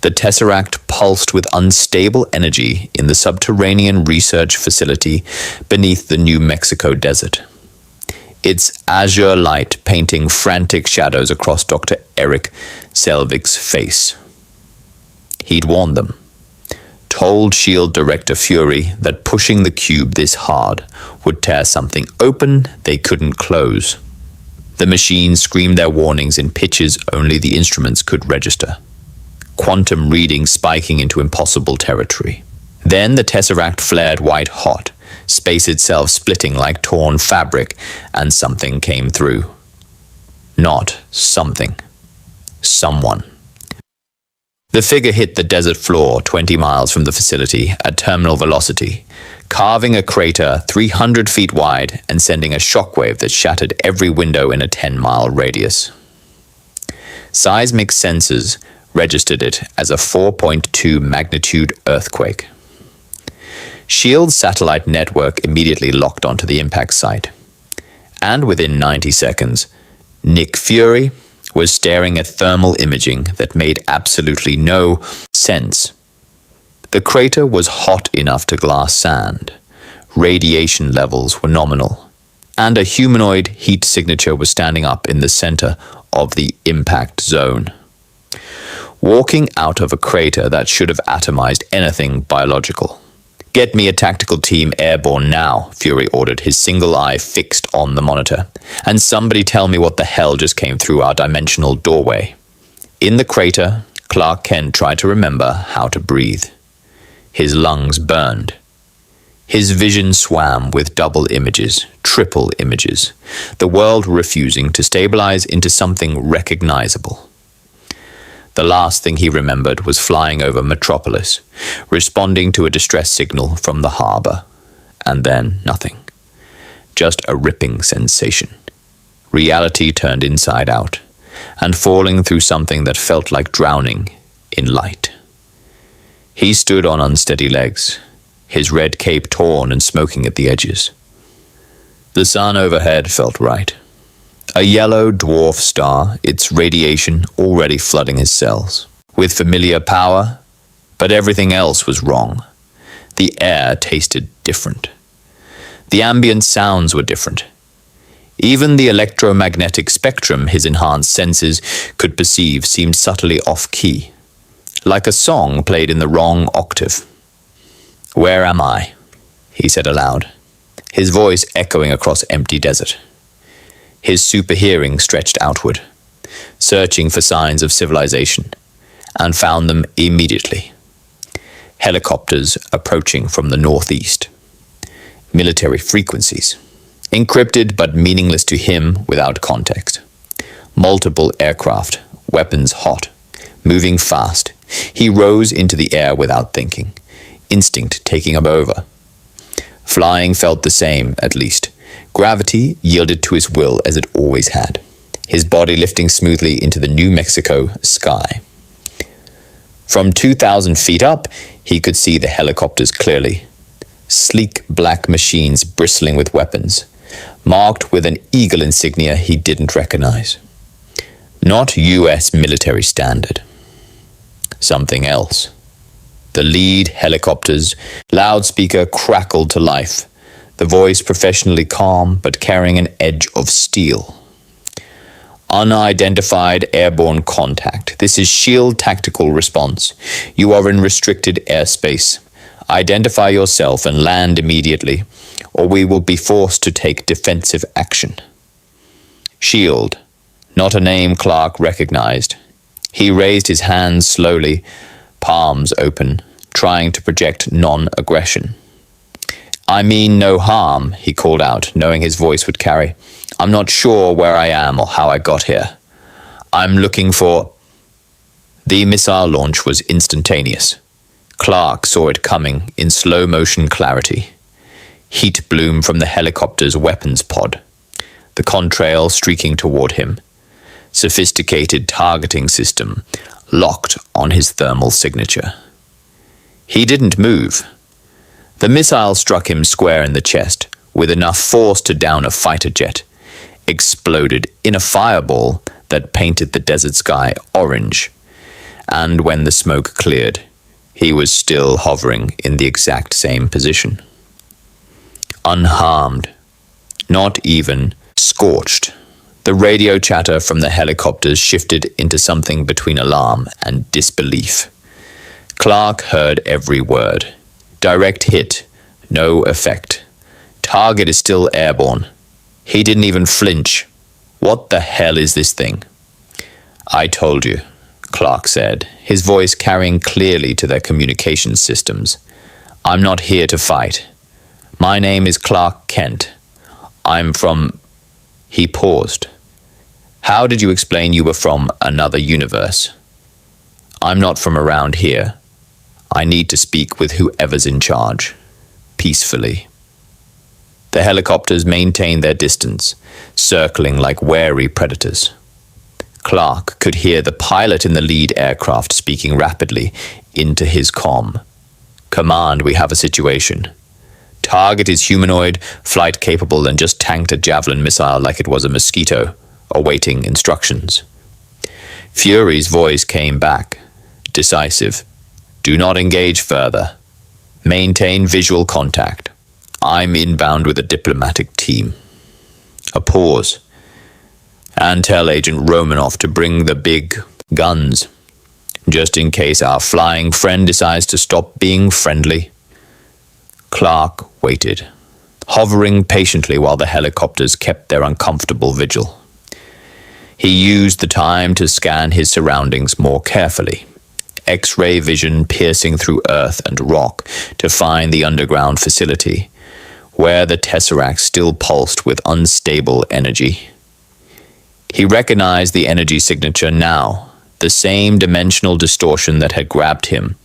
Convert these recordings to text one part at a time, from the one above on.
The Tesseract pulsed with unstable energy in the subterranean research facility beneath the New Mexico desert. Its azure light painting frantic shadows across Dr. Eric Selvig's face. He'd warned them, told S.H.I.E.L.D. Director Fury that pushing the cube this hard would tear something open they couldn't close. The machine screamed their warnings in pitches only the instruments could register, quantum readings spiking into impossible territory. Then the Tesseract flared white hot, space itself splitting like torn fabric, and something came through. Not something. Someone. The figure hit the desert floor 20 miles from the facility at terminal velocity, carving a crater 300 feet wide and sending a shockwave that shattered every window in a 10-mile radius. Seismic sensors registered it as a 4.2 magnitude earthquake. S.H.I.E.L.D.'s satellite network immediately locked onto the impact site. And within 90 seconds, Nick Fury was staring at thermal imaging that made absolutely no sense. The crater was hot enough to glass sand. Radiation levels were nominal. And a humanoid heat signature was standing up in the center of the impact zone. Walking out of a crater that should have atomized anything biological. "Get me a tactical team airborne now," Fury ordered, his single eye fixed on the monitor. "And somebody tell me what the hell just came through our dimensional doorway." In the crater, Clark Kent tried to remember how to breathe. His lungs burned. His vision swam with double images, triple images, the world refusing to stabilize into something recognizable. The last thing he remembered was flying over Metropolis, responding to a distress signal from the harbor. And then nothing. Just a ripping sensation. Reality turned inside out, and falling through something that felt like drowning in light. He stood on unsteady legs, his red cape torn and smoking at the edges. The sun overhead felt right. A yellow dwarf star, its radiation already flooding his cells. With familiar power, but everything else was wrong. The air tasted different. The ambient sounds were different. Even the electromagnetic spectrum his enhanced senses could perceive seemed subtly off-key, like a song played in the wrong octave. "Where am I?" he said aloud, his voice echoing across empty desert. His super hearing stretched outward, searching for signs of civilization, and found them immediately. Helicopters approaching from the northeast. Military frequencies, encrypted but meaningless to him without context. Multiple aircraft, weapons hot, moving fast. He rose into the air without thinking, instinct taking him over. Flying felt the same, at least. Gravity yielded to his will as it always had, his body lifting smoothly into the New Mexico sky. From 2,000 feet up, he could see the helicopters clearly. Sleek black machines bristling with weapons, marked with an eagle insignia he didn't recognize. Not U.S. military standard. Something else. The lead helicopter's loudspeaker crackled to life, the voice professionally calm but carrying an edge of steel. "Unidentified airborne contact. This is S.H.I.E.L.D. tactical response. You are in restricted airspace. Identify yourself and land immediately, or we will be forced to take defensive action." S.H.I.E.L.D., not a name Clark recognized. He raised his hands slowly, palms open, trying to project non-aggression. "I mean no harm," he called out, knowing his voice would carry. "I'm not sure where I am or how I got here. I'm looking for—" The missile launch was instantaneous. Clark saw it coming in slow-motion clarity. Heat bloom from the helicopter's weapons pod, the contrail streaking toward him. Sophisticated targeting system locked on his thermal signature. He didn't move. The missile struck him square in the chest, with enough force to down a fighter jet, exploded in a fireball that painted the desert sky orange, and when the smoke cleared, he was still hovering in the exact same position. Unharmed, not even scorched. The radio chatter from the helicopters shifted into something between alarm and disbelief. Clark heard every word. Direct hit, no effect. Target is still airborne. He didn't even flinch. What the hell is this thing? I told you, Clark said, his voice carrying clearly to their communications systems. I'm not here to fight. My name is Clark Kent. I'm from... He paused. How did you explain you were from another universe? I'm not from around here. I need to speak with whoever's in charge. Peacefully. The helicopters maintained their distance, circling like wary predators. Clark could hear the pilot in the lead aircraft speaking rapidly into his comm. Command, we have a situation. Target is humanoid, flight capable, and just tanked a javelin missile like it was a mosquito, awaiting instructions. Fury's voice came back, decisive. Do not engage further. Maintain visual contact. I'm inbound with a diplomatic team. A pause. And tell Agent Romanoff to bring the big guns, just in case our flying friend decides to stop being friendly. Clark waited, hovering patiently while the helicopters kept their uncomfortable vigil. He used the time to scan his surroundings more carefully, X-ray vision piercing through earth and rock to find the underground facility, where the Tesseract still pulsed with unstable energy. He recognized the energy signature now, the same dimensional distortion that had grabbed him,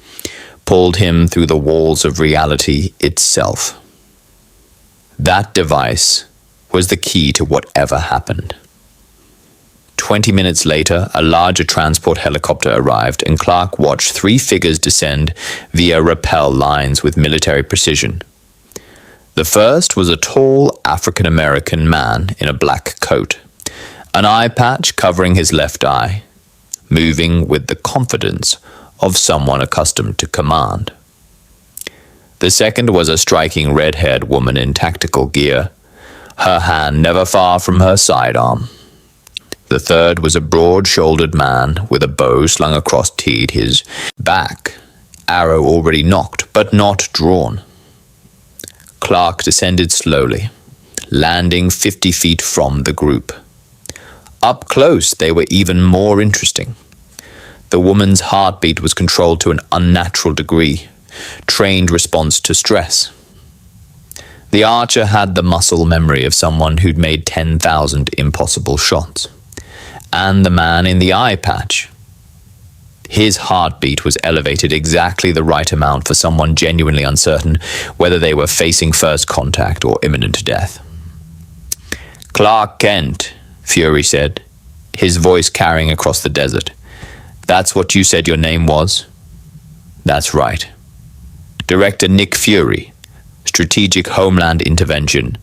pulled him through the walls of reality itself. That device was the key to whatever happened. 20 minutes later, a larger transport helicopter arrived, and Clark watched 3 figures descend via rappel lines with military precision. The first was a tall African-American man in a black coat, an eye patch covering his left eye, moving with the confidence of someone accustomed to command. The second was a striking red-haired woman in tactical gear, her hand never far from her sidearm. The third was a broad-shouldered man with a bow slung across his back, arrow already nocked but not drawn. Clark descended slowly, landing 50 feet from the group. Up close, they were even more interesting. The woman's heartbeat was controlled to an unnatural degree, trained response to stress. The archer had the muscle memory of someone who'd made 10,000 impossible shots. And the man in the eye patch. His heartbeat was elevated exactly the right amount for someone genuinely uncertain whether they were facing first contact or imminent death. Clark Kent, Fury said, his voice carrying across the desert. That's what you said your name was? That's right. Director Nick Fury, Strategic Homeland Intervention,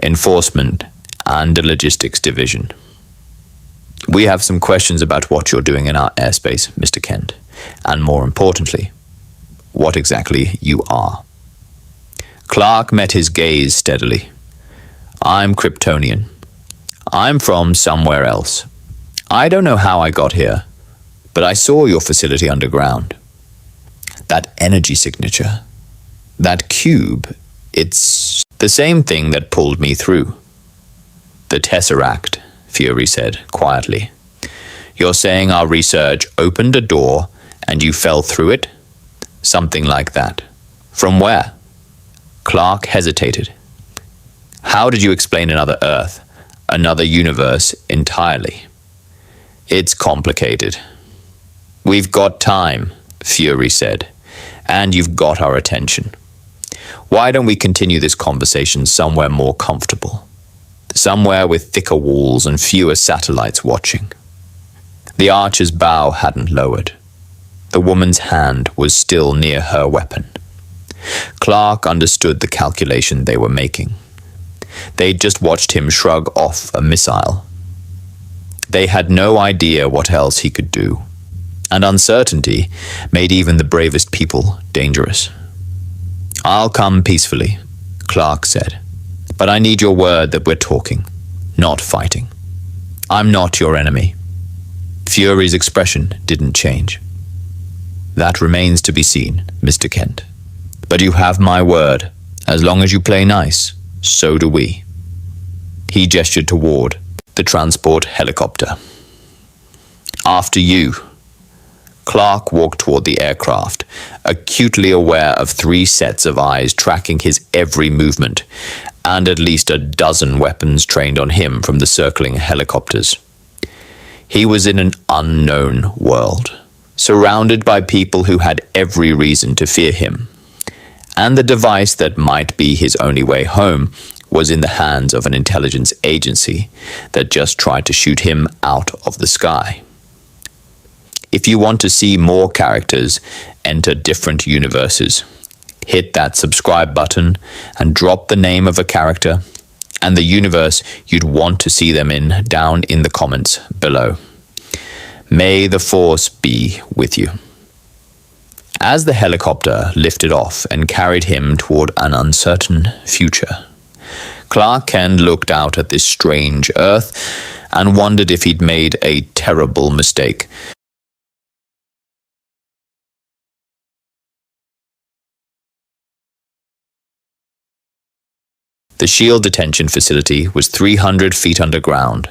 Enforcement, and Logistics Division. We have some questions about what you're doing in our airspace, Mr. Kent, and more importantly, what exactly you are. Clark met his gaze steadily. I'm Kryptonian. I'm from somewhere else. I don't know how I got here, but I saw your facility underground. That energy signature, that cube, it's the same thing that pulled me through. The Tesseract, Fury said quietly. You're saying our research opened a door and you fell through it? Something like that. From where? Clark hesitated. How did you explain another Earth, another universe entirely? It's complicated. We've got time, Fury said, and you've got our attention. Why don't we continue this conversation somewhere more comfortable? Somewhere with thicker walls and fewer satellites watching. The archer's bow hadn't lowered. The woman's hand was still near her weapon. Clark understood the calculation they were making. They'd just watched him shrug off a missile. They had no idea what else he could do. and uncertainty made even the bravest people dangerous. "I'll come peacefully," Clark said, "but I need your word that we're talking, not fighting. I'm not your enemy." Fury's expression didn't change. "That remains to be seen, Mr. Kent. But you have my word. As long as you play nice, so do we." He gestured toward the transport helicopter. "After you." Clark walked toward the aircraft, acutely aware of 3 sets of eyes tracking his every movement, and at least a dozen weapons trained on him from the circling helicopters. He was in an unknown world, surrounded by people who had every reason to fear him, and the device that might be his only way home was in the hands of an intelligence agency that just tried to shoot him out of the sky. If you want to see more characters enter different universes, hit that subscribe button and drop the name of a character and the universe you'd want to see them in down in the comments below. May the Force be with you. As the helicopter lifted off and carried him toward an uncertain future, Clark Kent looked out at this strange Earth and wondered if he'd made a terrible mistake. The SHIELD detention facility was 300 feet underground,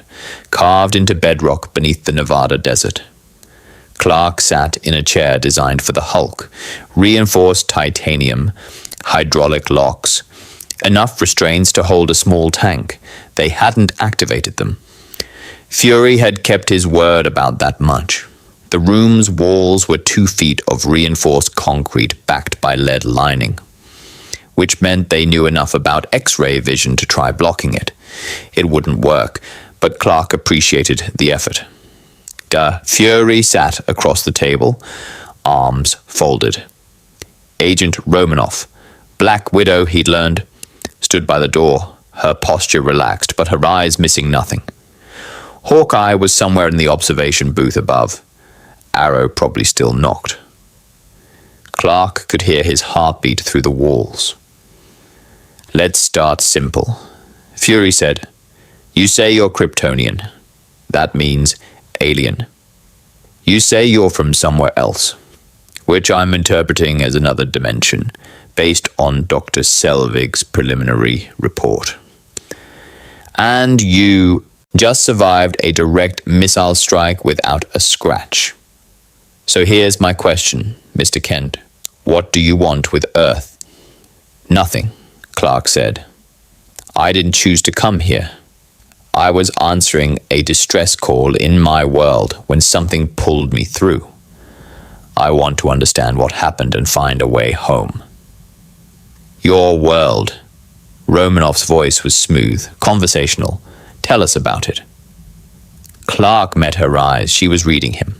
carved into bedrock beneath the Nevada desert. Clark sat in a chair designed for the Hulk, reinforced titanium, hydraulic locks, enough restraints to hold a small tank. They hadn't activated them. Fury had kept his word about that much. The room's walls were 2 feet of reinforced concrete backed by lead lining, which meant they knew enough about X-ray vision to try blocking it. It wouldn't work, but Clark appreciated the effort. Fury sat across the table, arms folded. Agent Romanoff, Black Widow he'd learned, stood by the door, her posture relaxed, but her eyes missing nothing. Hawkeye was somewhere in the observation booth above. Arrow probably still knocked. Clark could hear his heartbeat through the walls. "Let's start simple," Fury said. "You say you're Kryptonian. That means alien. You say you're from somewhere else, which I'm interpreting as another dimension, based on Dr. Selvig's preliminary report. And you just survived a direct missile strike without a scratch. So here's my question, Mr. Kent. What do you want with Earth?" "Nothing," Clark said. "I didn't choose to come here. I was answering a distress call in my world when something pulled me through. I want to understand what happened and find a way home." "Your world." Romanoff's voice was smooth, conversational. "Tell us about it." Clark met her eyes. She was reading him,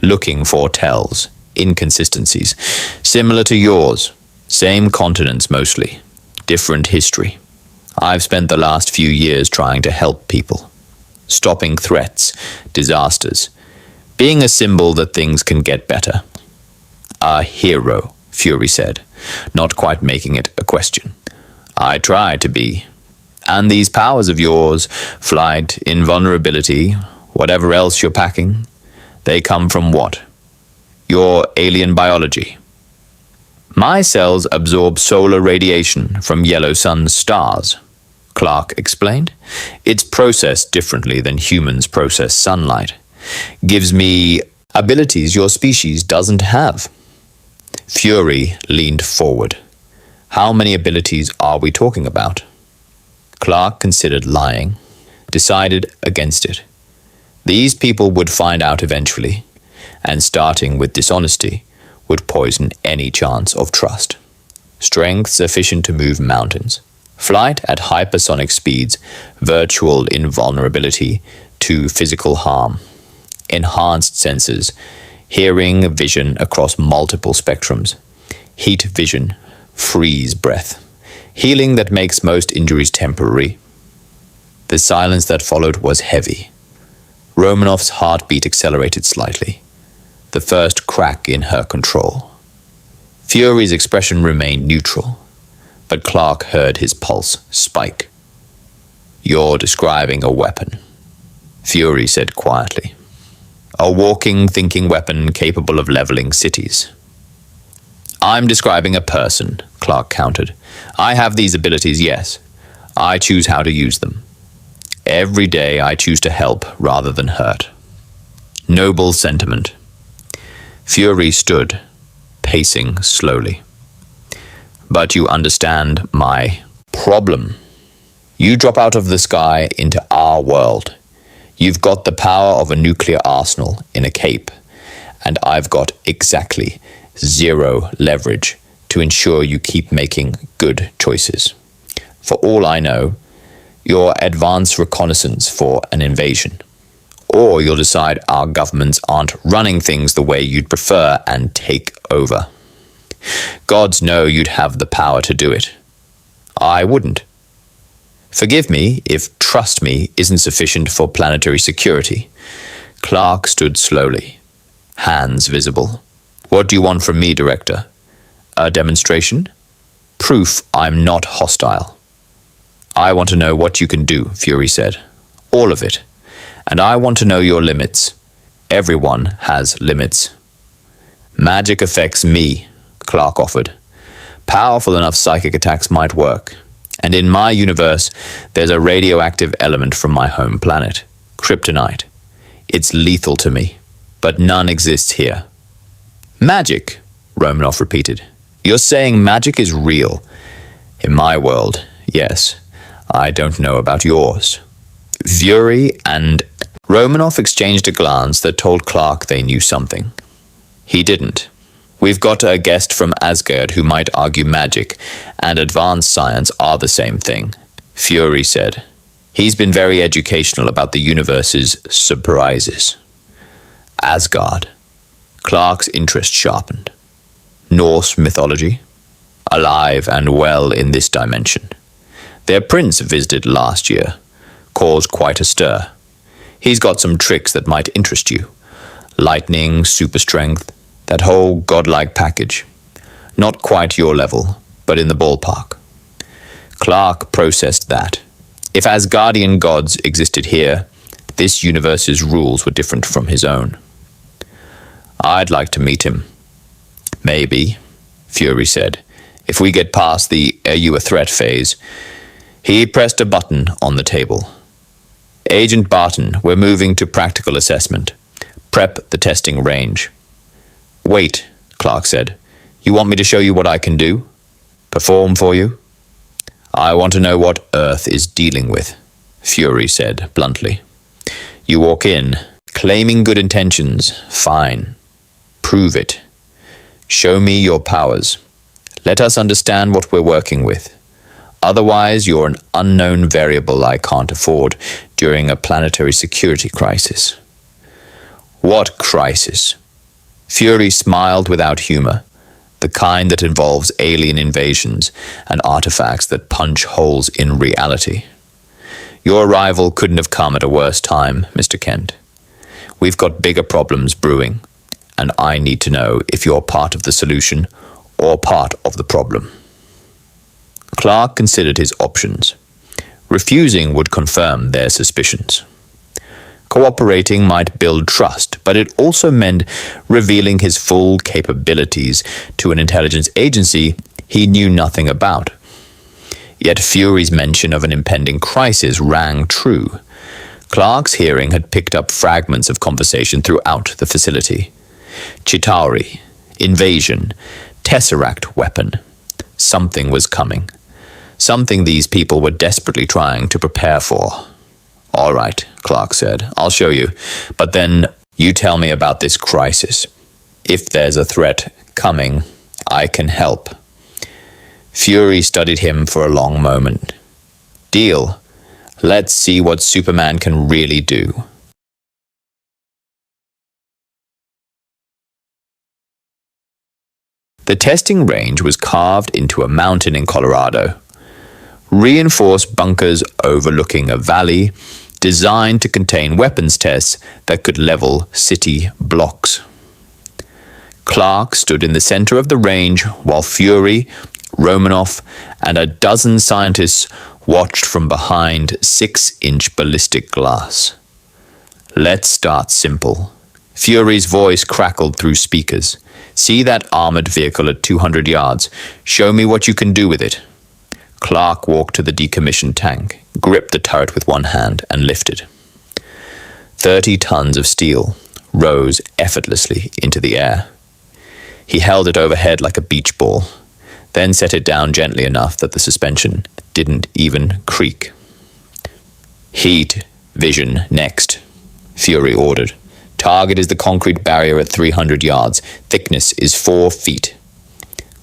looking for tells, inconsistencies, similar to yours. Same continents mostly. Different history. I've spent the last few years trying to help people. Stopping threats, disasters. Being a symbol that things can get better. "A hero," Fury said, not quite making it a question. "I try to be. And these powers of yours, flight, invulnerability, whatever else you're packing, they come from what? Your alien biology." "My cells absorb solar radiation from yellow sun stars," Clark explained. "It's processed differently than humans process sunlight. Gives me abilities your species doesn't have." Fury leaned forward. "How many abilities are we talking about?" Clark considered lying, decided against it. These people would find out eventually, and starting with dishonesty would poison any chance of trust. Strength sufficient to move mountains. Flight at hypersonic speeds, virtual invulnerability to physical harm. Enhanced senses, hearing, vision across multiple spectrums. Heat vision, freeze breath. Healing that makes most injuries temporary. The silence that followed was heavy. Romanoff's heartbeat accelerated slightly. the first crack in her control. Fury's expression remained neutral, but Clark heard his pulse spike. "You're describing a weapon," Fury said quietly. "A walking, thinking weapon capable of leveling cities." "I'm describing a person," Clark countered. "I have these abilities, yes. I choose how to use them. Every day I choose to help rather than hurt." Noble sentiment. Fury stood, pacing slowly. "But you understand my problem. You drop out of the sky into our world. You've got the power of a nuclear arsenal in a cape, and I've got exactly zero leverage to ensure you keep making good choices. For all I know, you'll advance reconnaissance for an invasion. Or you'll decide our governments aren't running things the way you'd prefer and take over. Gods know you'd have the power to do it. I wouldn't. Forgive me if trust me isn't sufficient for planetary security." Clark stood slowly, hands visible. "What do you want from me, Director? A demonstration? Proof I'm not hostile." "I want to know what you can do," Fury said. "All of it. And I want to know your limits. Everyone has limits." "Magic affects me," Clark offered. "Powerful enough psychic attacks might work. And in my universe, there's a radioactive element from my home planet, kryptonite. It's lethal to me, but none exists here." "Magic," Romanoff repeated. "You're saying magic is real?" "In my world, yes. I don't know about yours." Fury and Romanoff exchanged a glance that told Clark they knew something. He didn't. "We've got a guest from Asgard who might argue magic and advanced science are the same thing," Fury said. "He's been very educational about the universe's surprises." Asgard. Clark's interest sharpened. Norse mythology? Alive and well in this dimension. Their prince visited last year. Caused quite a stir. He's got some tricks that might interest you. Lightning, super strength, that whole godlike package. Not quite your level, but in the ballpark. Clark processed that. If Asgardian gods existed here, this universe's rules were different from his own. "I'd like to meet him." "Maybe," Fury said, "if we get past the are you a threat phase." He pressed a button on the table. "Agent Barton, we're moving to practical assessment. Prep the testing range." "Wait," Clark said. "You want me to show you what I can do? Perform for you?" "I want to know what Earth is dealing with," Fury said bluntly. "You walk in, claiming good intentions. Fine. Prove it. Show me your powers. Let us understand what we're working with. Otherwise, you're an unknown variable I can't afford during a planetary security crisis." "What crisis?" Fury smiled without humor, the kind that involves alien invasions and artifacts that punch holes in reality. "Your arrival couldn't have come at a worse time, Mr. Kent. We've got bigger problems brewing, and I need to know if you're part of the solution or part of the problem." Clark considered his options. Refusing would confirm their suspicions. Cooperating might build trust, but it also meant revealing his full capabilities to an intelligence agency he knew nothing about. Yet Fury's mention of an impending crisis rang true. Clark's hearing had picked up fragments of conversation throughout the facility. Chitauri, invasion, Tesseract weapon. Something was coming. Something these people were desperately trying to prepare for. "All right," Clark said, "I'll show you. But then you tell me about this crisis. If there's a threat coming, I can help." Fury studied him for a long moment. "Deal. Let's see what SuperMan can really do." The testing range was carved into a mountain in Colorado. Reinforced bunkers overlooking a valley, designed to contain weapons tests that could level city blocks. Clark stood in the center of the range while Fury, Romanoff, and a dozen scientists watched from behind 6-inch ballistic glass. Let's start simple. Fury's voice crackled through speakers. See that armored vehicle at 200 yards. Show me what you can do with it. Clark walked to the decommissioned tank, gripped the turret with one hand, and lifted. 30 tons of steel rose effortlessly into the air. He held it overhead like a beach ball, then set it down gently enough that the suspension didn't even creak. Heat vision next, Fury ordered. Target is the concrete barrier at 300 yards. Thickness is 4 feet.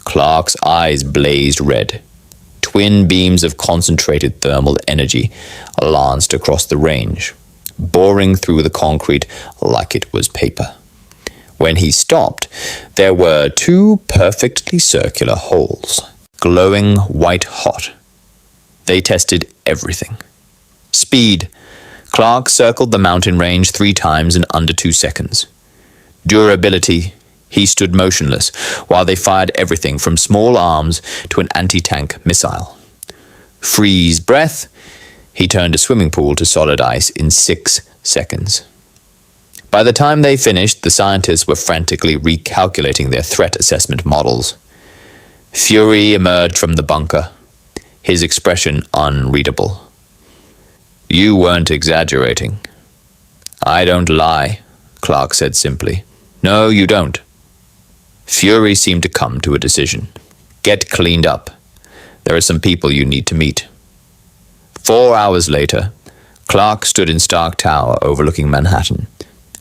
Clark's eyes blazed red. Twin beams of concentrated thermal energy lanced across the range, boring through the concrete like it was paper. When he stopped, there were 2 perfectly circular holes, glowing white hot. They tested everything. Speed. Clark circled the mountain range 3 times in under 2 seconds. Durability. He stood motionless while they fired everything from small arms to an anti-tank missile. Freeze breath. He turned a swimming pool to solid ice in 6 seconds. By the time they finished, the scientists were frantically recalculating their threat assessment models. Fury emerged from the bunker, his expression unreadable. You weren't exaggerating. I don't lie, Clark said simply. No, you don't. Fury seemed to come to a decision. Get cleaned up. There are some people you need to meet. 4 hours later, Clark stood in Stark Tower overlooking Manhattan,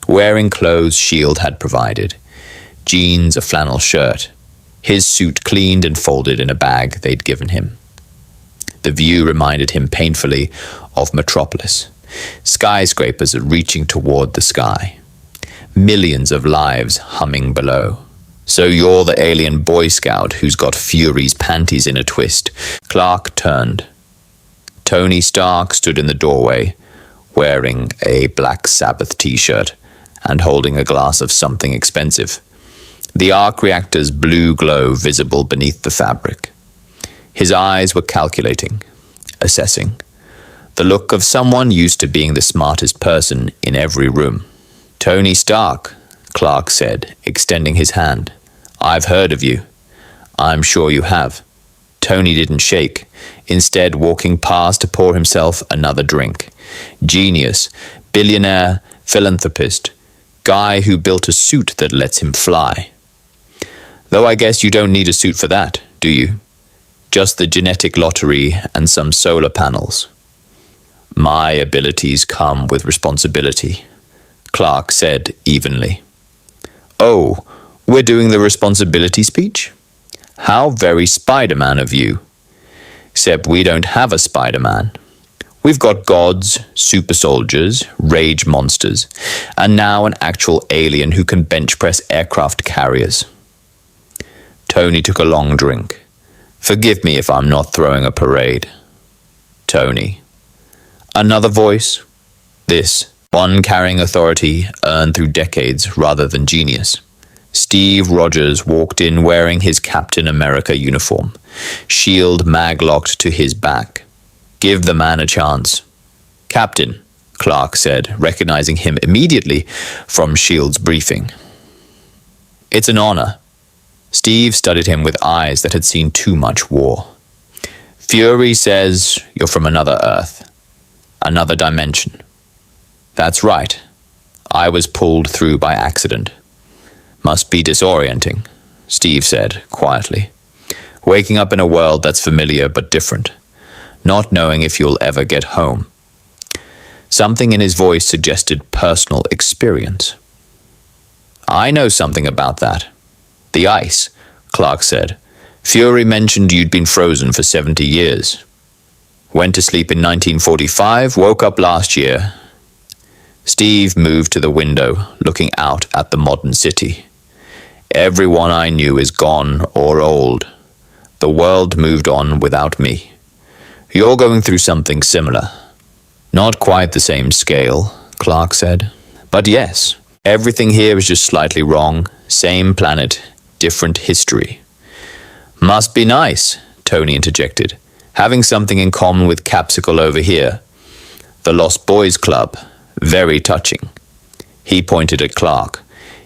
wearing clothes S.H.I.E.L.D. had provided. Jeans, a flannel shirt. His suit cleaned and folded in a bag they'd given him. The view reminded him painfully of Metropolis. Skyscrapers reaching toward the sky. Millions of lives humming below. So you're the alien Boy Scout who's got Fury's panties in a twist. Clark turned. Tony Stark stood in the doorway, wearing a Black Sabbath t-shirt and holding a glass of something expensive. The arc reactor's blue glow visible beneath the fabric. His eyes were calculating, assessing. The look of someone used to being the smartest person in every room. Tony Stark, Clark said, extending his hand. I've heard of you. I'm sure you have. Tony didn't shake, instead walking past to pour himself another drink. Genius, billionaire, philanthropist, guy who built a suit that lets him fly. Though I guess you don't need a suit for that, do you? Just the genetic lottery and some solar panels. My abilities come with responsibility, Clark said evenly. Oh, we're doing the responsibility speech? How very Spider-Man of you. Except we don't have a Spider-Man. We've got gods, super soldiers, rage monsters, and now an actual alien who can bench press aircraft carriers. Tony took a long drink. Forgive me if I'm not throwing a parade. Tony. Another voice. This, one carrying authority earned through decades rather than genius. Steve Rogers walked in wearing his Captain America uniform, shield mag-locked to his back. Give the man a chance. Captain, Clark said, recognizing him immediately from S.H.I.E.L.D.'s briefing. It's an honor. Steve studied him with eyes that had seen too much war. Fury says you're from another Earth, another dimension. That's right. I was pulled through by accident. Must be disorienting, Steve said quietly. Waking up in a world that's familiar but different. Not knowing if you'll ever get home. Something in his voice suggested personal experience. I know something about that. The ice, Clark said. Fury mentioned you'd been frozen for 70 years. Went to sleep in 1945, woke up last year. Steve moved to the window, looking out at the modern city. Everyone I knew is gone or old. The world moved on without me. You're going through something similar. Not quite the same scale, Clark said. But yes, everything here is just slightly wrong, Same planet, different history. Must be nice, Tony interjected, having something in common with Capsicle over here. The Lost Boys Club. Very touching. He pointed at Clark.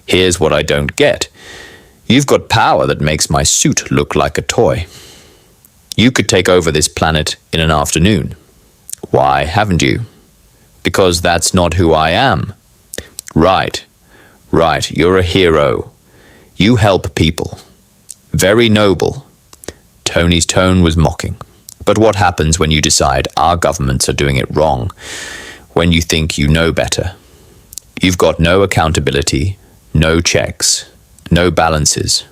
Here's what I don't get. You've got power that makes my suit look like a toy. You could take over this planet in an afternoon. Why haven't you? Because that's not who I am. Right, you're a hero. You help people. Very noble. Tony's tone was mocking. But what happens when you decide our governments are doing it wrong? When you think you know better? You've got no accountability, no checks, no balances.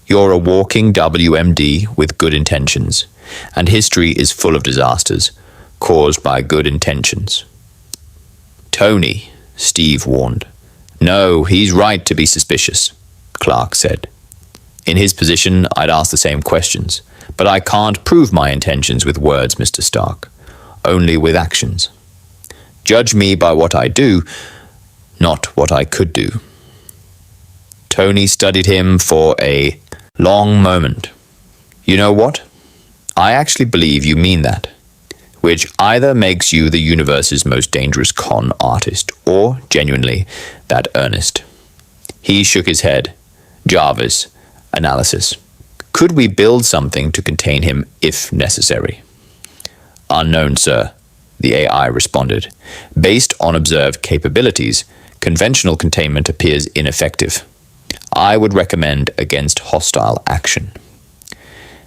You're a walking WMD with good intentions, and history is full of disasters caused by good intentions. Tony, Steve warned. No, he's right to be suspicious, Clark said. In his position, I'd ask the same questions, but I can't prove my intentions with words, Mr. Stark, only with actions. Judge me by what I do, not what I could do. Tony studied him for a long moment. You know what? I actually believe you mean that, which either makes you the universe's most dangerous con artist or, genuinely, that earnest. He shook his head. Jarvis. Analysis. Could we build something to contain him if necessary? Unknown, sir, the AI responded. Based on observed capabilities, conventional containment appears ineffective. I would recommend against hostile action.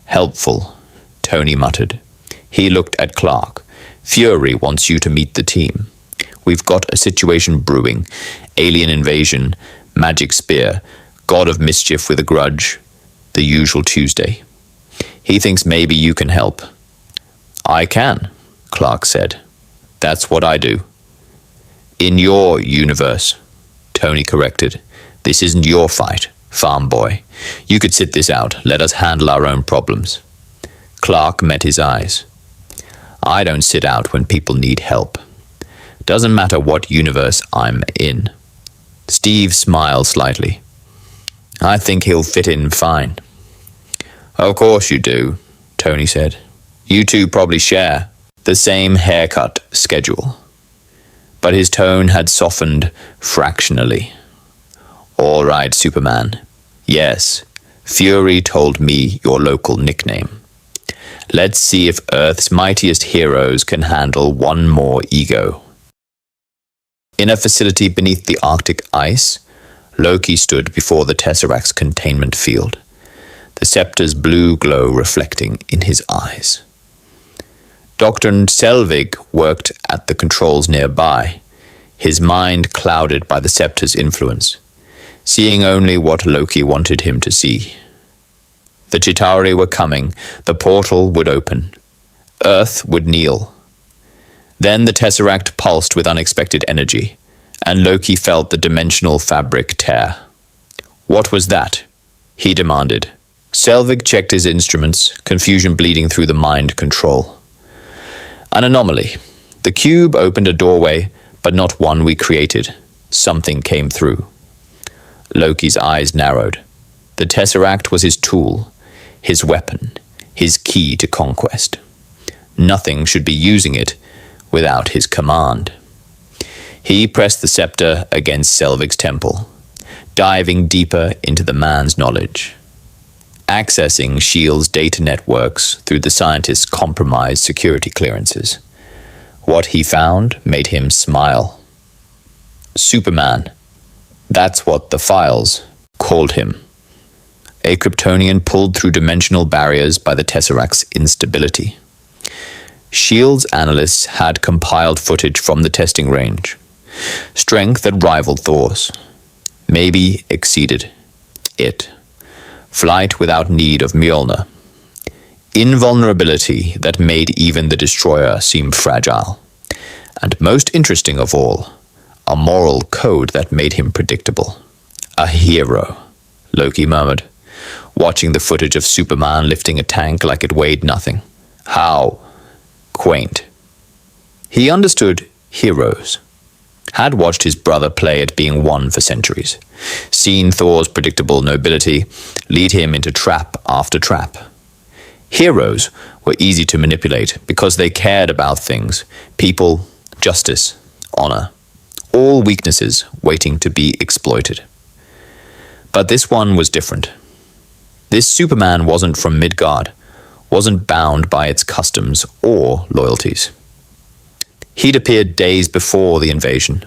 Helpful, Tony muttered. He looked at Clark. Fury wants you to meet the team. We've got a situation brewing. Alien invasion, magic spear, god of mischief with a grudge, the usual Tuesday. He thinks maybe you can help. I can, Clark said. That's what I do. In your universe, Tony corrected. This isn't your fight, farm boy. You could sit this out. Let us handle our own problems. Clark met his eyes. I don't sit out when people need help. Doesn't matter what universe I'm in. Steve smiled slightly. I think he'll fit in fine. Of course you do, Tony said. You two probably share the same haircut schedule. But his tone had softened fractionally. All right, Superman. Yes, Fury told me your local nickname. Let's see if Earth's mightiest heroes can handle one more ego. In a facility beneath the Arctic ice, Loki stood before the Tesseract's containment field, the scepter's blue glow reflecting in his eyes. Dr. Selvig worked at the controls nearby, his mind clouded by the scepter's influence, seeing only what Loki wanted him to see. The Chitauri were coming, the portal would open. Earth would kneel. Then the Tesseract pulsed with unexpected energy, and Loki felt the dimensional fabric tear. What was that? He demanded. Selvig checked his instruments, confusion bleeding through the mind control. An anomaly. The cube opened a doorway, but not one we created. Something came through. Loki's eyes narrowed. The Tesseract was his tool, his weapon, his key to conquest. Nothing should be using it without his command. He pressed the scepter against Selvig's temple, diving deeper into the man's knowledge. Accessing S.H.I.E.L.D.'s data networks through the scientist's compromised security clearances. What he found made him smile. SuperMan. That's what the files called him. A Kryptonian pulled through dimensional barriers by the Tesseract's instability. S.H.I.E.L.D.'s analysts had compiled footage from the testing range. Strength that rivaled Thor's. Maybe exceeded it. Flight without need of Mjolnir. Invulnerability that made even the Destroyer seem fragile. And most interesting of all, a moral code that made him predictable. A hero, Loki murmured, watching the footage of Superman lifting a tank like it weighed nothing. How quaint. He understood heroes. had watched his brother play at being one for centuries, seen Thor's predictable nobility lead him into trap after trap. Heroes were easy to manipulate because they cared about things, people, justice, honor, all weaknesses waiting to be exploited. But this one was different. This Superman wasn't from Midgard, wasn't bound by its customs or loyalties. He'd appeared days before the invasion,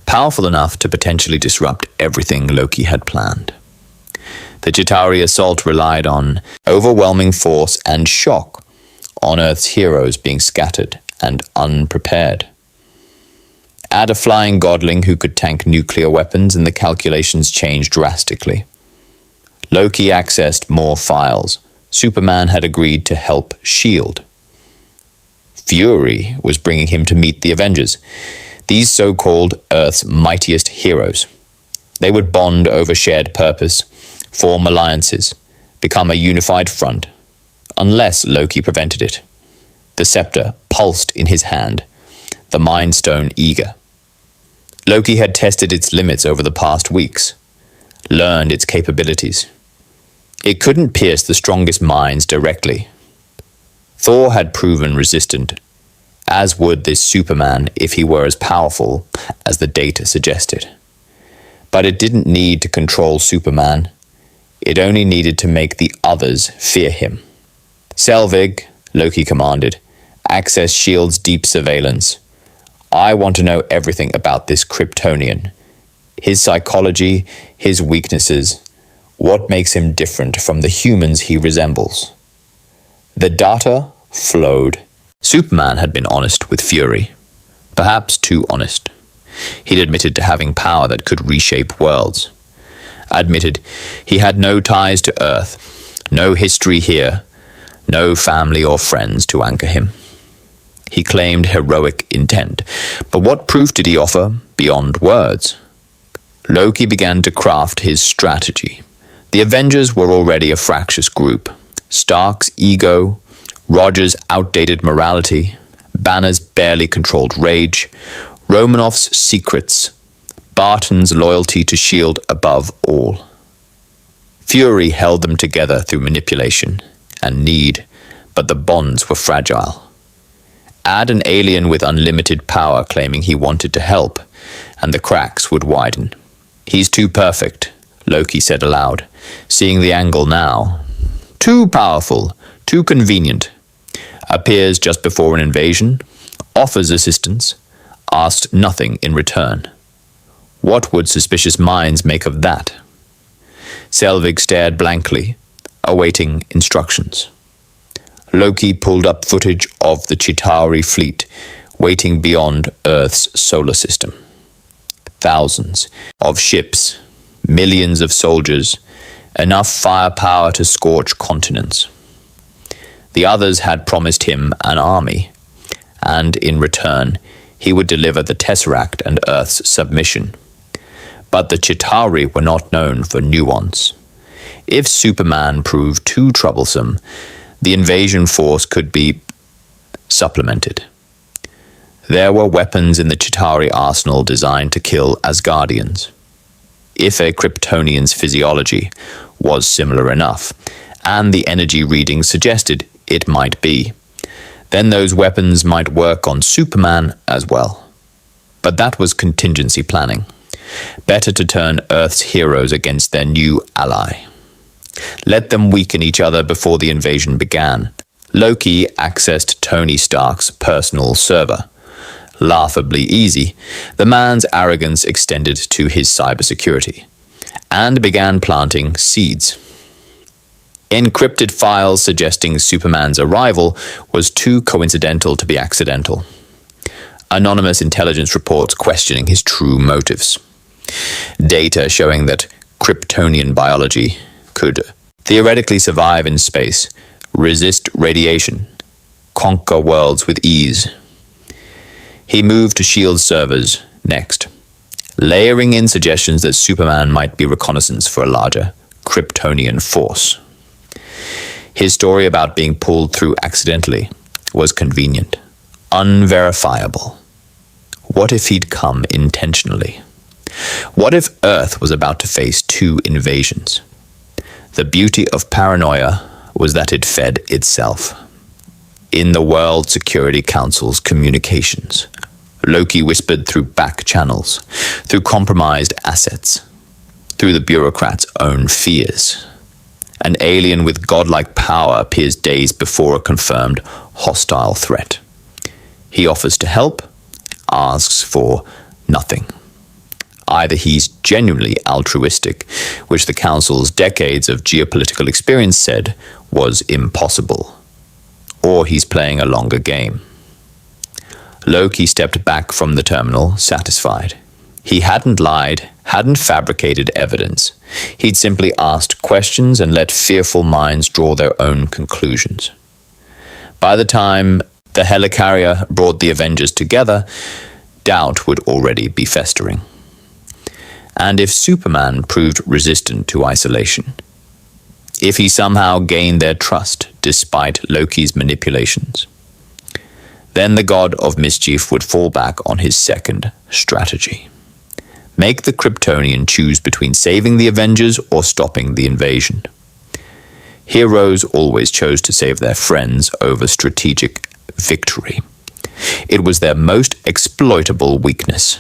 powerful enough to potentially disrupt everything Loki had planned. The Chitauri assault relied on overwhelming force and shock on Earth's heroes being scattered and unprepared. Add a flying godling who could tank nuclear weapons and the calculations changed drastically. Loki accessed more files. Superman had agreed to help S.H.I.E.L.D. Fury was bringing him to meet the Avengers, these so-called Earth's mightiest heroes. They would bond over shared purpose, form alliances, become a unified front, unless Loki prevented it. The scepter pulsed in his hand, the Mind Stone eager. Loki had tested its limits over the past weeks, learned its capabilities. It couldn't pierce the strongest minds directly. Thor had proven resistant, as would this Superman if he were as powerful as the data suggested. But it didn't need to control Superman. It only needed to make the others fear him. Selvig, Loki commanded, access S.H.I.E.L.D's deep surveillance. I want to know everything about this Kryptonian. His psychology, his weaknesses, what makes him different from the humans he resembles. The data flowed. Superman had been honest with Fury. Perhaps too honest. He'd admitted to having power that could reshape worlds. Admitted he had no ties to Earth, no history here, no family or friends to anchor him. He claimed heroic intent, but what proof did he offer beyond words? Loki began to craft his strategy. The Avengers were already a fractious group. Stark's ego, Roger's outdated morality, Banner's barely controlled rage, Romanoff's secrets, Barton's loyalty to S.H.I.E.L.D. above all. Fury held them together through manipulation and need, but the bonds were fragile. Add an alien with unlimited power claiming he wanted to help, and the cracks would widen. He's too perfect, Loki said aloud, seeing the angle now. Too powerful, too convenient. Appears just before an invasion, offers assistance, asked nothing in return. What would suspicious minds make of that? Selvig stared blankly, awaiting instructions. Loki pulled up footage of the Chitauri fleet waiting beyond Earth's solar system. Thousands of ships, millions of soldiers, enough firepower to scorch continents. The others had promised him an army, and in return, he would deliver the Tesseract and Earth's submission. But the Chitauri were not known for nuance. If Superman proved too troublesome, the invasion force could be supplemented. There were weapons in the Chitauri arsenal designed to kill Asgardians. If a Kryptonian's physiology was similar enough, and the energy readings suggested it might be, then those weapons might work on Superman as well. But that was contingency planning. Better to turn Earth's heroes against their new ally. Let them weaken each other before the invasion began. Loki accessed Tony Stark's personal server. Laughably easy, the man's arrogance extended to his cybersecurity, and began planting seeds. Encrypted files suggesting Superman's arrival was too coincidental to be accidental. Anonymous intelligence reports questioning his true motives. Data showing that Kryptonian biology could theoretically survive in space, resist radiation, conquer worlds with ease. He moved to S.H.I.E.L.D. servers next, layering in suggestions that Superman might be reconnaissance for a larger Kryptonian force. His story about being pulled through accidentally was convenient, unverifiable. What if he'd come intentionally? What if Earth was about to face 2 invasions? The beauty of paranoia was that it fed itself. In the World Security Council's communications, Loki whispered through back channels, through compromised assets, through the bureaucrats' own fears. An alien with godlike power appears days before a confirmed hostile threat. He offers to help, asks for nothing. Either he's genuinely altruistic, which the Council's decades of geopolitical experience said was impossible, or he's playing a longer game. Loki stepped back from the terminal, satisfied. He hadn't lied, hadn't fabricated evidence. He'd simply asked questions and let fearful minds draw their own conclusions. By the time the helicarrier brought the Avengers together, doubt would already be festering. And if Superman proved resistant to isolation, if he somehow gained their trust despite Loki's manipulations, then the god of mischief would fall back on his second strategy. Make the Kryptonian choose between saving the Avengers or stopping the invasion. Heroes always chose to save their friends over strategic victory. It was their most exploitable weakness.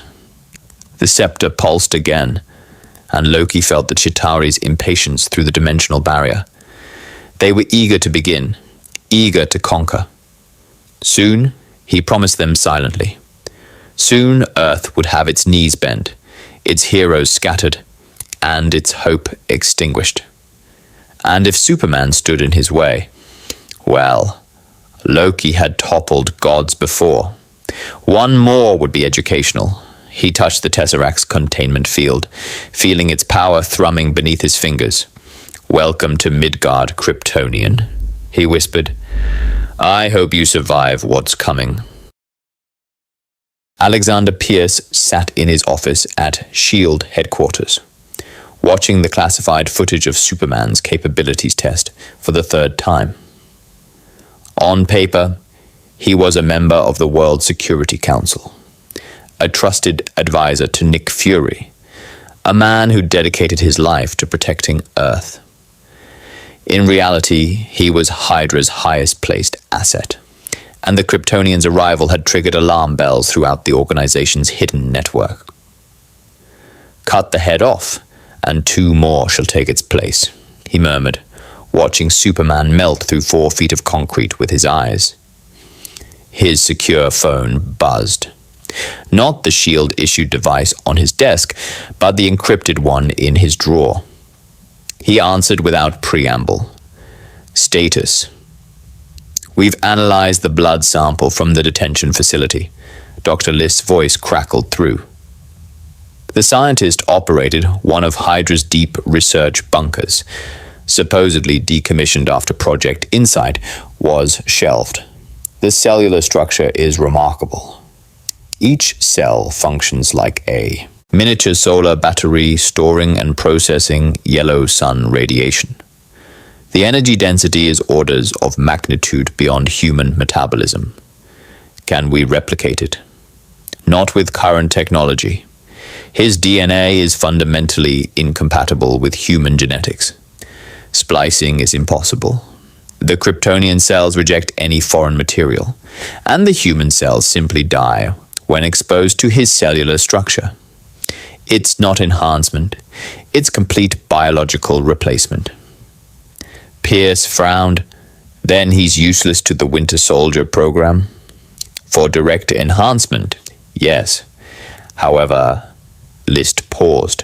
The scepter pulsed again, and Loki felt the Chitauri's impatience through the dimensional barrier. They were eager to begin, eager to conquer. Soon, he promised them silently. Soon Earth would have its knees bent, its heroes scattered, and its hope extinguished. And if Superman stood in his way, well, Loki had toppled gods before. One more would be educational. He touched the Tesseract's containment field, feeling its power thrumming beneath his fingers. "Welcome to Midgard, Kryptonian," he whispered. "I hope you survive what's coming." Alexander Pierce sat in his office at S.H.I.E.L.D. headquarters, watching the classified footage of Superman's capabilities test for the 3rd time. On paper, he was a member of the World Security Council, a trusted advisor to Nick Fury, a man who dedicated his life to protecting Earth. In reality, he was Hydra's highest-placed asset, and the Kryptonians' arrival had triggered alarm bells throughout the organization's hidden network. "Cut the head off, and 2 more shall take its place," he murmured, watching Superman melt through 4 feet of concrete with his eyes. His secure phone buzzed. Not the S.H.I.E.L.D.-issued device on his desk, but the encrypted one in his drawer. He answered without preamble. "Status. We've analyzed the blood sample from the detention facility." Dr. List's voice crackled through. The scientist operated one of Hydra's deep research bunkers, supposedly decommissioned after Project Insight was shelved. The cellular structure is remarkable. Each cell functions like a miniature solar battery storing and processing yellow sun radiation. The energy density is orders of magnitude beyond human metabolism. Can we replicate it? Not with current technology. His DNA is fundamentally incompatible with human genetics. Splicing is impossible. The Kryptonian cells reject any foreign material, and the human cells simply die when exposed to his cellular structure. It's not enhancement, it's complete biological replacement. Pierce frowned. Then he's useless to the Winter Soldier program. For direct enhancement, yes. However, List paused.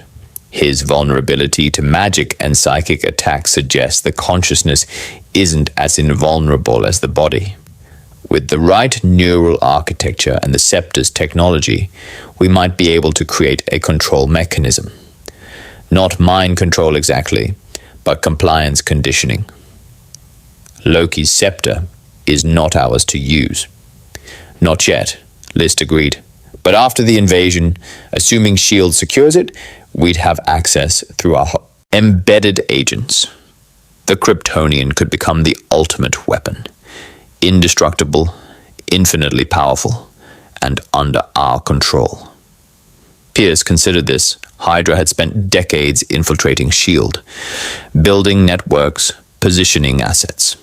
His vulnerability to magic and psychic attacks suggests the consciousness isn't as invulnerable as the body. With the right neural architecture and the Scepter's technology, we might be able to create a control mechanism. Not mind control exactly, but compliance conditioning. Loki's scepter is not ours to use. Not yet, List agreed. But after the invasion, assuming S.H.I.E.L.D. secures it, we'd have access through our embedded agents. The Kryptonian could become the ultimate weapon. Indestructible, infinitely powerful, and under our control. Pierce considered this. Hydra had spent decades infiltrating S.H.I.E.L.D., building networks, positioning assets.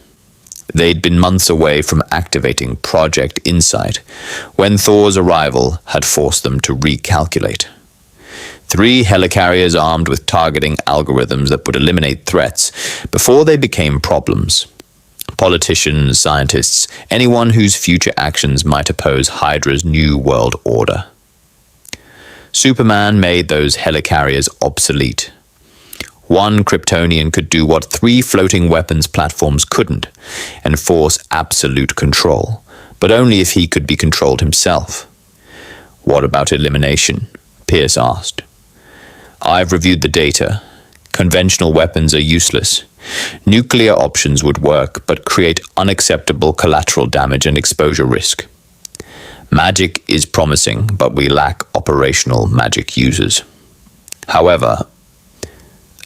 They'd been months away from activating Project Insight when Thor's arrival had forced them to recalculate. 3 helicarriers armed with targeting algorithms that would eliminate threats before they became problems. Politicians, scientists, anyone whose future actions might oppose Hydra's new world order. SuperMan made those helicarriers obsolete. One Kryptonian could do what 3 floating weapons platforms couldn't, enforce absolute control, but only if he could be controlled himself. What about elimination? Pierce asked. I've reviewed the data. Conventional weapons are useless. Nuclear options would work, but create unacceptable collateral damage and exposure risk. Magic is promising, but we lack operational magic users. However,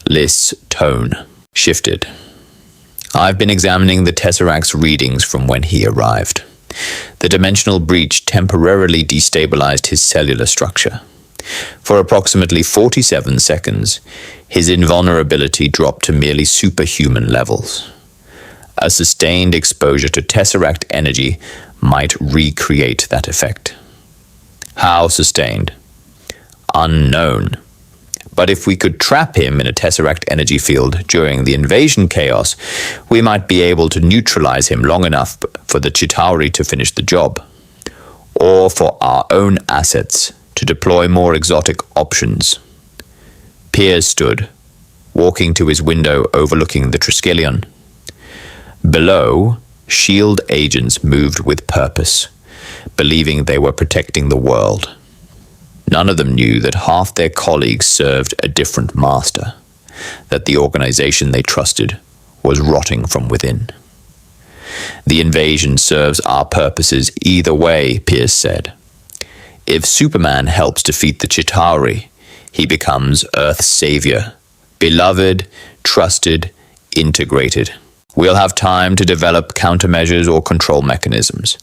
List's tone shifted. I've been examining the Tesseract's readings from when he arrived. The dimensional breach temporarily destabilized his cellular structure. For approximately 47 seconds, his invulnerability dropped to merely superhuman levels. A sustained exposure to Tesseract energy might recreate that effect. How sustained? Unknown. But if we could trap him in a Tesseract energy field during the invasion chaos, we might be able to neutralize him long enough for the Chitauri to finish the job. Or for our own assets to deploy more exotic options. Piers stood, walking to his window overlooking the Triskelion. Below, S.H.I.E.L.D. agents moved with purpose, believing they were protecting the world. None of them knew that half their colleagues served a different master, that the organization they trusted was rotting from within. The invasion serves our purposes either way, Pierce said. If SuperMan helps defeat the Chitauri, he becomes Earth's savior, beloved, trusted, integrated. We'll have time to develop countermeasures or control mechanisms.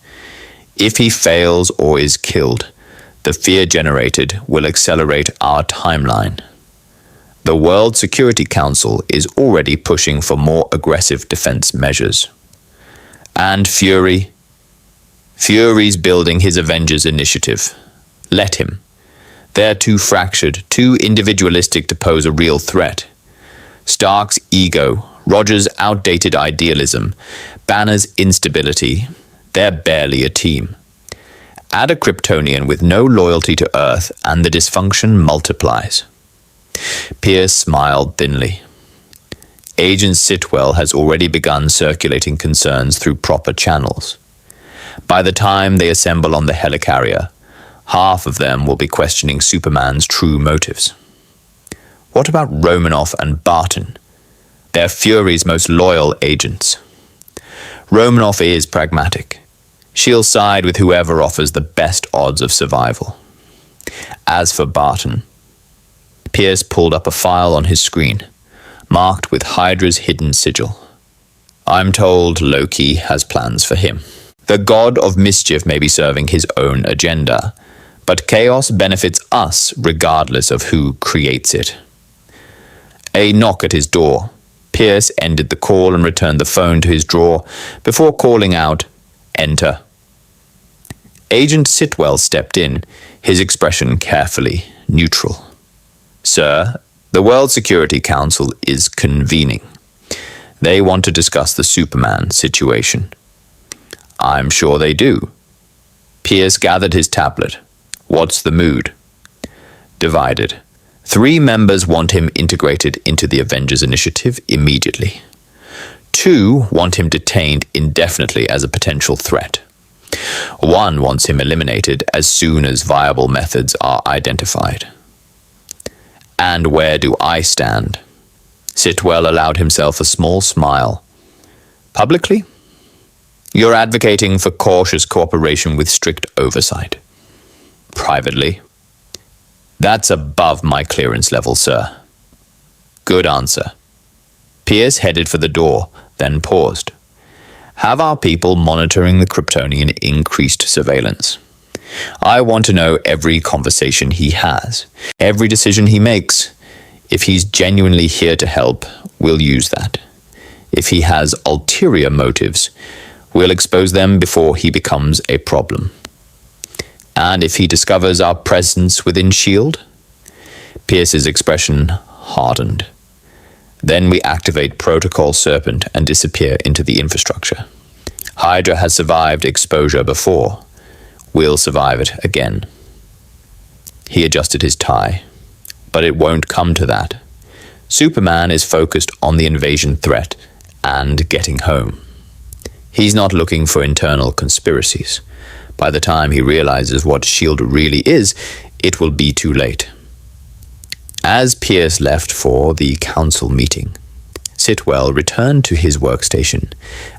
If he fails or is killed, the fear generated will accelerate our timeline. The World Security Council is already pushing for more aggressive defense measures. And Fury's building his Avengers initiative. Let him. They're too fractured, too individualistic to pose a real threat. Stark's ego, Roger's outdated idealism, Banner's instability, they're barely a team. Add a Kryptonian with no loyalty to Earth and the dysfunction multiplies. Pierce smiled thinly. Agent Sitwell has already begun circulating concerns through proper channels. By the time they assemble on the helicarrier, half of them will be questioning SuperMan's true motives. What about Romanoff and Barton? They're Fury's most loyal agents. Romanoff is pragmatic. She'll side with whoever offers the best odds of survival. As for Barton, Pierce pulled up a file on his screen, marked with Hydra's hidden sigil. I'm told Loki has plans for him. The god of mischief may be serving his own agenda, but chaos benefits us regardless of who creates it. A knock at his door. Pierce ended the call and returned the phone to his drawer before calling out, "Enter." Agent Sitwell stepped in, his expression carefully neutral. "Sir, the World Security Council is convening. They want to discuss the SuperMan situation." "I'm sure they do." Pierce gathered his tablet. "What's the mood?" "Divided. 3 members want him integrated into the Avengers initiative immediately. 2 want him detained indefinitely as a potential threat. 1 wants him eliminated as soon as viable methods are identified." "And where do I stand?" Sitwell allowed himself a small smile. "Publicly? You're advocating for cautious cooperation with strict oversight. Privately? That's above my clearance level, sir." "Good answer." Pierce headed for the door, then paused. "Have our people monitoring the Kryptonian increased surveillance? I want to know every conversation he has, every decision he makes. If he's genuinely here to help, we'll use that. If he has ulterior motives, we'll expose them before he becomes a problem. And if he discovers our presence within S.H.I.E.L.D., Pierce's expression hardened. Then we activate Protocol Serpent and disappear into the infrastructure. Hydra has survived exposure before. We'll survive it again. He adjusted his tie. But it won't come to that. SuperMan is focused on the invasion threat and getting home. He's not looking for internal conspiracies. By the time he realizes what S.H.I.E.L.D. really is, it will be too late. As Pierce left for the council meeting, Sitwell returned to his workstation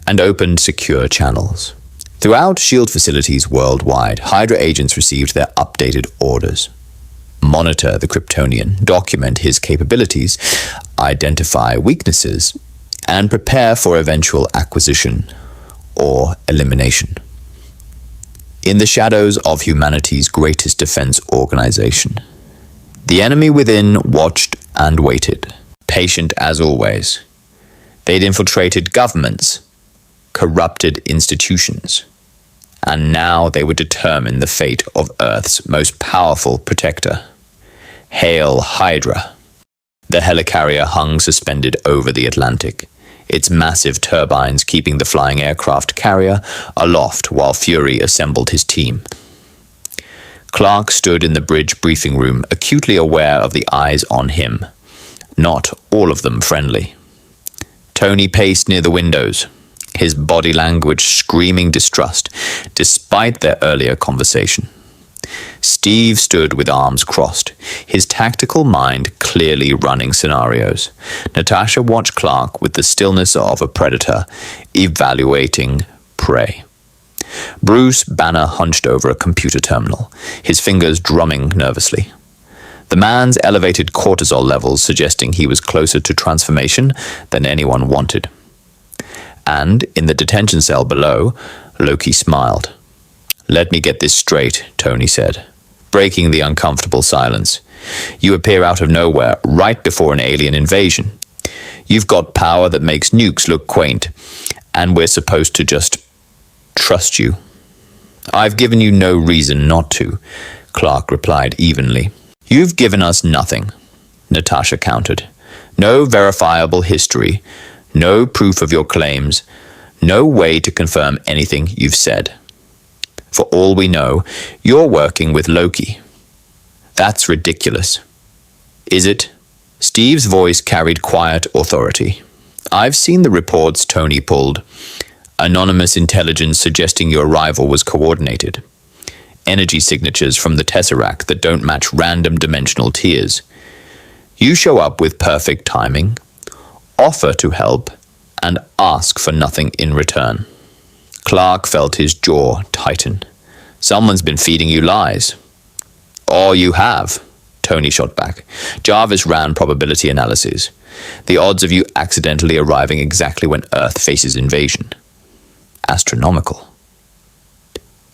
and opened secure channels. Throughout S.H.I.E.L.D. facilities worldwide, Hydra agents received their updated orders. Monitor the Kryptonian, document his capabilities, identify weaknesses, and prepare for eventual acquisition or elimination. In the shadows of humanity's greatest defense organization, the enemy within watched and waited, patient as always. They'd infiltrated governments, corrupted institutions, and now they would determine the fate of Earth's most powerful protector. Hail Hydra. The helicarrier hung suspended over the Atlantic, its massive turbines keeping the flying aircraft carrier aloft while Fury assembled his team. Clark stood in the bridge briefing room, acutely aware of the eyes on him, not all of them friendly. Tony paced near the windows, his body language screaming distrust, despite their earlier conversation. Steve stood with arms crossed, his tactical mind clearly running scenarios. Natasha watched Clark with the stillness of a predator, evaluating prey. Bruce Banner hunched over a computer terminal, his fingers drumming nervously. The man's elevated cortisol levels suggesting he was closer to transformation than anyone wanted. And in the detention cell below, Loki smiled. "Let me get this straight," Tony said, breaking the uncomfortable silence. "You appear out of nowhere, right before an alien invasion. You've got power that makes nukes look quaint, and we're supposed to just trust you." "I've given you no reason not to," Clark replied evenly. "You've given us nothing," Natasha countered. "No verifiable history, no proof of your claims, no way to confirm anything you've said. For all we know, you're working with Loki. That's ridiculous." "Is it?" Steve's voice carried quiet authority. "I've seen the reports Tony pulled. Anonymous intelligence suggesting your arrival was coordinated. Energy signatures from the Tesseract that don't match random dimensional tiers. You show up with perfect timing, offer to help, and ask for nothing in return." Clark felt his jaw tighten. "Someone's been feeding you lies." "Or you have," Tony shot back. "Jarvis ran probability analyses. The odds of you accidentally arriving exactly when Earth faces invasion. Astronomical."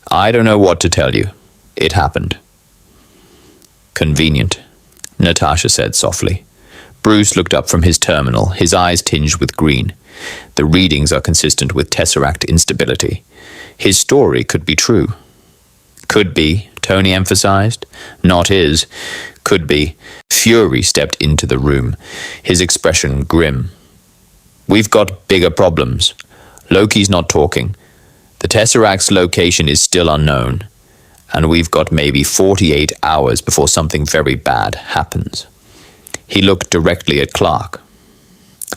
"I don't know what to tell you. It happened." "Convenient," Natasha said softly. Bruce looked up from his terminal, his eyes tinged with green. The readings are consistent with Tesseract instability. His story could be true. "Could be," Tony emphasized. "Not his. Could be." Fury stepped into the room, his expression grim. "We've got bigger problems. Loki's not talking. The Tesseract's location is still unknown, and we've got maybe 48 hours before something very bad happens." He looked directly at Clark.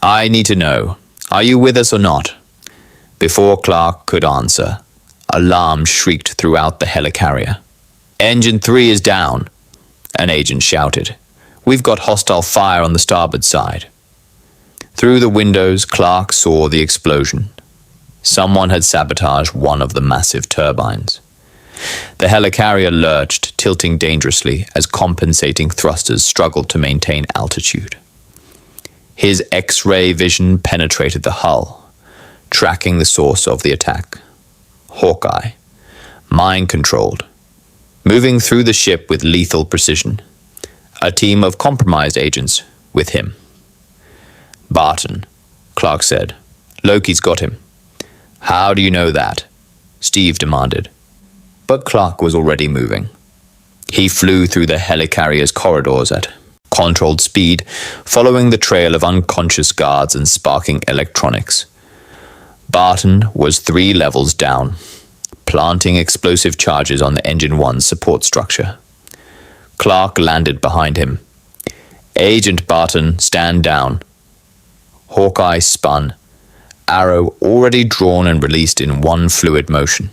"I need to know. Are you with us or not?" Before Clark could answer, alarm shrieked throughout the helicarrier. "Engine 3 is down," an agent shouted. "We've got hostile fire on the starboard side." Through the windows, Clark saw the explosion. Someone had sabotaged one of the massive turbines. The helicarrier lurched, tilting dangerously as compensating thrusters struggled to maintain altitude. His X-ray vision penetrated the hull, tracking the source of the attack. Hawkeye, mind-controlled, moving through the ship with lethal precision. A team of compromised agents with him. "Barton," Clark said. "Loki's got him." "How do you know that?" Steve demanded. But Clark was already moving. He flew through the helicarrier's corridors at controlled speed, following the trail of unconscious guards and sparking electronics. Barton was 3 levels down, planting explosive charges on the Engine 1 support structure. Clark landed behind him. "Agent Barton, stand down." Hawkeye spun, arrow already drawn and released in one fluid motion.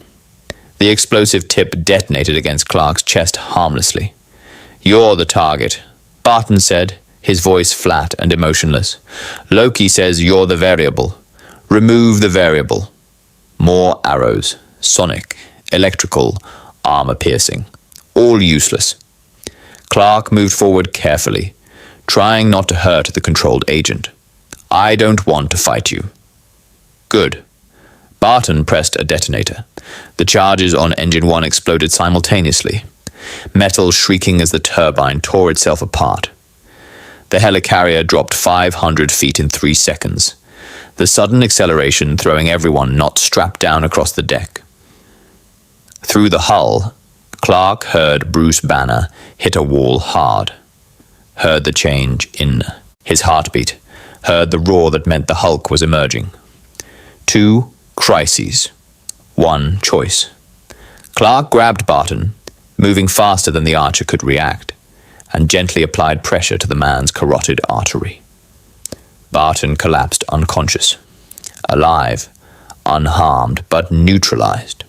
The explosive tip detonated against Clark's chest harmlessly. "You're the target," Barton said, his voice flat and emotionless. "Loki says you're the variable. Remove the variable." More arrows, sonic, electrical, armor-piercing, all useless. Clark moved forward carefully, trying not to hurt the controlled agent. "I don't want to fight you." "Good." Barton pressed a detonator. The charges on Engine 1 exploded simultaneously, metal shrieking as the turbine tore itself apart. The helicarrier dropped 500 feet in 3 seconds, the sudden acceleration throwing everyone not strapped down across the deck. Through the hull, Clark heard Bruce Banner hit a wall hard, heard the change in his heartbeat, heard the roar that meant the Hulk was emerging. 2 crises, 1 choice. Clark grabbed Barton, moving faster than the archer could react, and gently applied pressure to the man's carotid artery. Barton collapsed unconscious, alive, unharmed, but neutralized.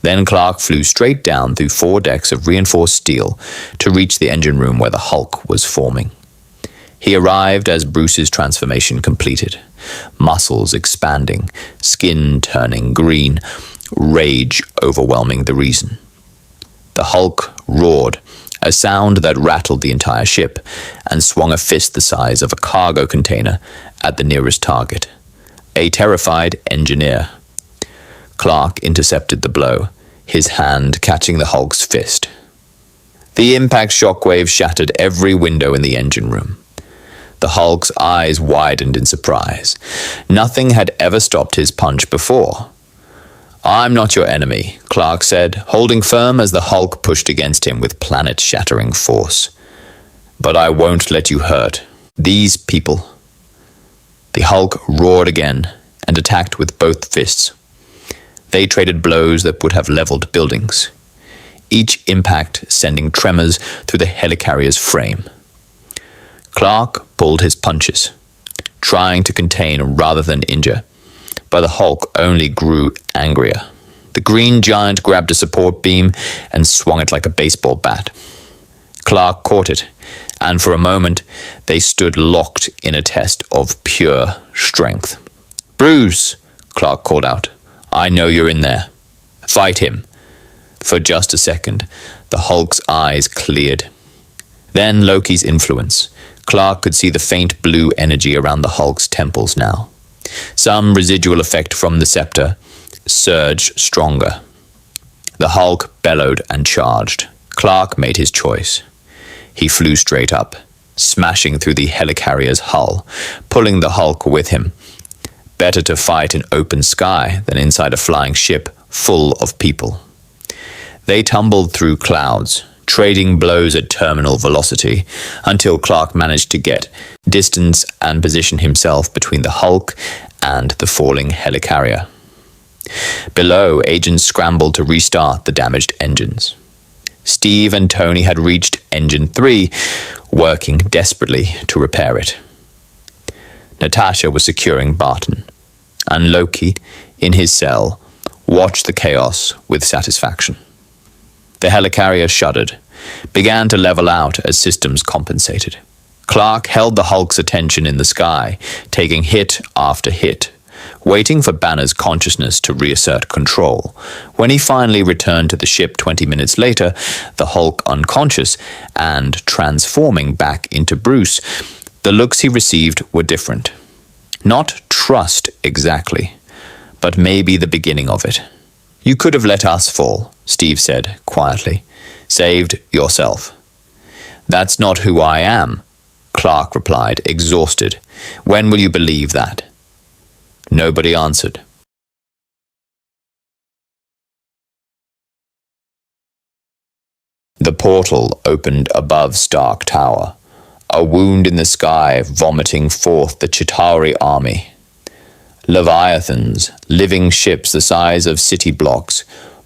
Then Clark flew straight down through 4 decks of reinforced steel to reach the engine room where the Hulk was forming. He arrived as Bruce's transformation completed, muscles expanding, skin turning green, rage overwhelming the reason. The Hulk roared, a sound that rattled the entire ship, and swung a fist the size of a cargo container at the nearest target, a terrified engineer. Clark intercepted the blow, his hand catching the Hulk's fist. The impact shockwave shattered every window in the engine room. The Hulk's eyes widened in surprise. Nothing had ever stopped his punch before. "I'm not your enemy," Clark said, holding firm as the Hulk pushed against him with planet-shattering force. "But I won't let you hurt these people." The Hulk roared again and attacked with both fists. They traded blows that would have leveled buildings, each impact sending tremors through the helicarrier's frame. Clark pulled his punches, trying to contain rather than injure, but the Hulk only grew angrier. The green giant grabbed a support beam and swung it like a baseball bat. Clark caught it, and for a moment they stood locked in a test of pure strength. "Bruce," Clark called out, "I know you're in there. Fight him." For just a second, the Hulk's eyes cleared. Then Loki's influence. Clark could see the faint blue energy around the Hulk's temples now. Some residual effect from the scepter surged stronger. The Hulk bellowed and charged. Clark made his choice. He flew straight up, smashing through the helicarrier's hull, pulling the Hulk with him. Better to fight in open sky than inside a flying ship full of people. They tumbled through clouds, trading blows at terminal velocity, until Clark managed to get distance and position himself between the Hulk and the falling helicarrier. Below, agents scrambled to restart the damaged engines. Steve and Tony had reached Engine 3, working desperately to repair it. Natasha was securing Barton, and Loki, in his cell, watched the chaos with satisfaction. The helicarrier shuddered, began to level out as systems compensated. Clark held the Hulk's attention in the sky, taking hit after hit, waiting for Banner's consciousness to reassert control. When he finally returned to the ship 20 minutes later, the Hulk unconscious and transforming back into Bruce, the looks he received were different. Not trust exactly, but maybe the beginning of it. You could have let us fall, Steve said quietly. Saved yourself. That's not who I am, Clark replied, exhausted. When will you believe that? Nobody answered. The portal opened above Stark Tower, a wound in the sky vomiting forth the Chitauri army. Leviathans, living ships the size of city blocks,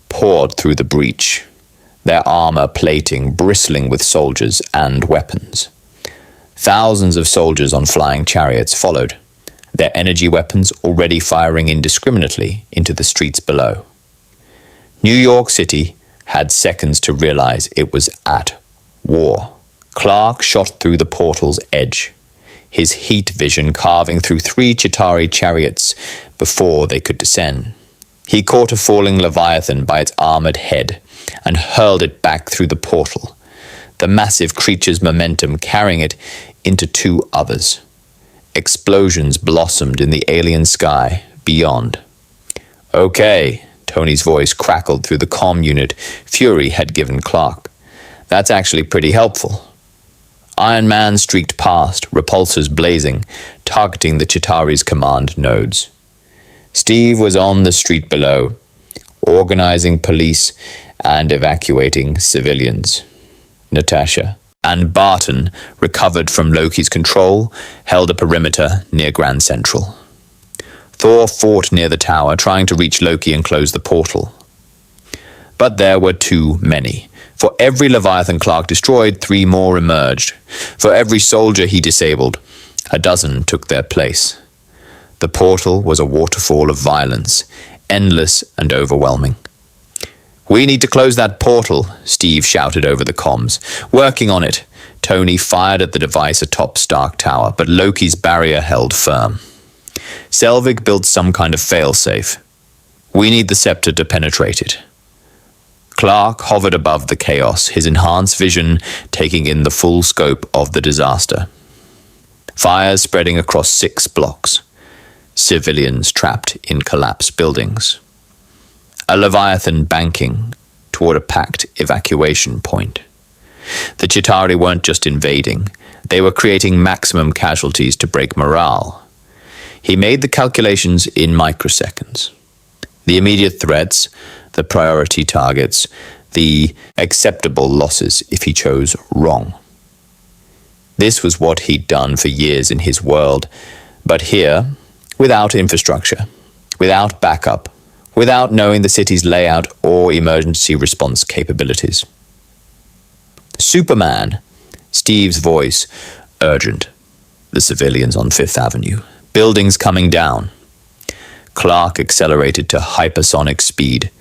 poured through the breach, their armor plating bristling with soldiers and weapons. Thousands of soldiers on flying chariots followed, their energy weapons already firing indiscriminately into the streets below. New York City had seconds to realize it was at war. Clark shot through the portal's edge, his heat vision carving through 3 Chitauri chariots before they could descend. He caught a falling Leviathan by its armored head and hurled it back through the portal, the massive creature's momentum carrying it into 2 others. Explosions blossomed in the alien sky beyond. Okay, Tony's voice crackled through the comm unit Fury had given Clark. That's actually pretty helpful. Iron Man streaked past, repulsors blazing, targeting the Chitauri's command nodes. Steve was on the street below, organizing police and evacuating civilians. Natasha and Barton, recovered from Loki's control, held a perimeter near Grand Central. Thor fought near the tower, trying to reach Loki and close the portal. But there were too many. For every Leviathan Clark destroyed, 3 more emerged. For every soldier he disabled, a dozen took their place. The portal was a waterfall of violence, endless and overwhelming. We need to close that portal, Steve shouted over the comms. Working on it. Tony fired at the device atop Stark Tower, but Loki's barrier held firm. Selvig built some kind of failsafe. We need the scepter to penetrate it. Clark hovered above the chaos, his enhanced vision taking in the full scope of the disaster. Fires spreading across 6 blocks. Civilians trapped in collapsed buildings. A Leviathan banking toward a packed evacuation point. The Chitauri weren't just invading, they were creating maximum casualties to break morale. He made the calculations in microseconds. The immediate threats, the priority targets, the acceptable losses if he chose wrong. This was what he'd done for years in his world, but here, without infrastructure, without backup, without knowing the city's layout or emergency response capabilities. SuperMan, Steve's voice, urgent. The civilians on 5th Avenue. Buildings coming down. Clark accelerated to hypersonic speed,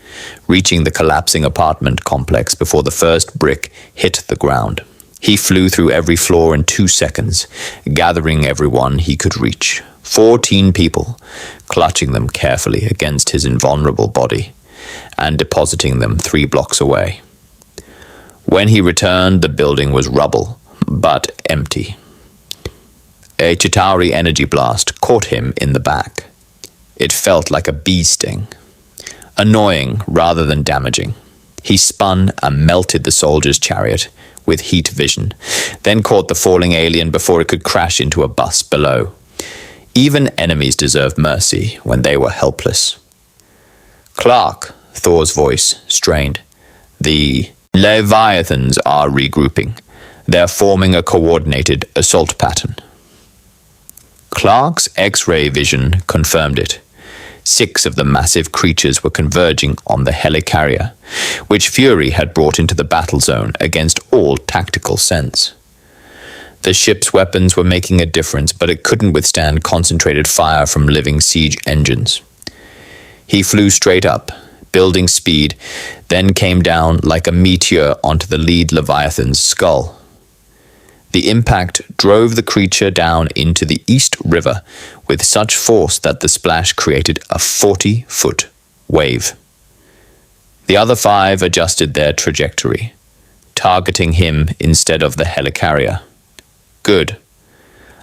reaching the collapsing apartment complex before the first brick hit the ground. He flew through every floor in 2 seconds, gathering everyone he could reach. 14 people, clutching them carefully against his invulnerable body, and depositing them 3 blocks away. When he returned, the building was rubble, but empty. A Chitauri energy blast caught him in the back. It felt like a bee sting. Annoying rather than damaging. He spun and melted the soldier's chariot with heat vision, then caught the falling alien before it could crash into a bus below. Even enemies deserved mercy when they were helpless. Clark, Thor's voice strained. The Leviathans are regrouping. They're forming a coordinated assault pattern. Clark's X-ray vision confirmed it. 6 of the massive creatures were converging on the helicarrier, which Fury had brought into the battle zone against all tactical sense. The ship's weapons were making a difference, but it couldn't withstand concentrated fire from living siege engines. He flew straight up, building speed, then came down like a meteor onto the lead Leviathan's skull. The impact drove the creature down into the East River with such force that the splash created a 40-foot wave. The other 5 adjusted their trajectory, targeting him instead of the helicarrier. Good.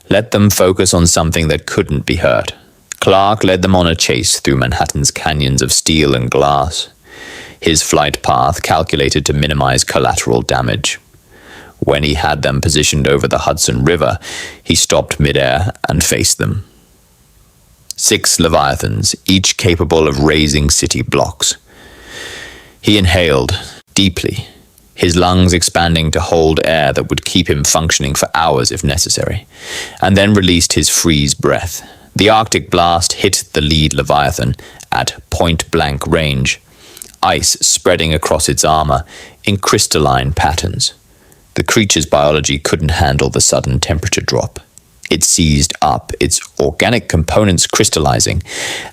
Let them focus on something that couldn't be hurt. Clark led them on a chase through Manhattan's canyons of steel and glass. his flight path calculated to minimize collateral damage. When he had them positioned over the Hudson River, he stopped midair and faced them. 6 Leviathans, each capable of raising city blocks. He inhaled deeply, his lungs expanding to hold air that would keep him functioning for hours if necessary, and then released his freeze breath. The Arctic blast hit the lead Leviathan at point-blank range, ice spreading across its armor in crystalline patterns. The creature's biology couldn't handle the sudden temperature drop. It seized up, its organic components crystallizing,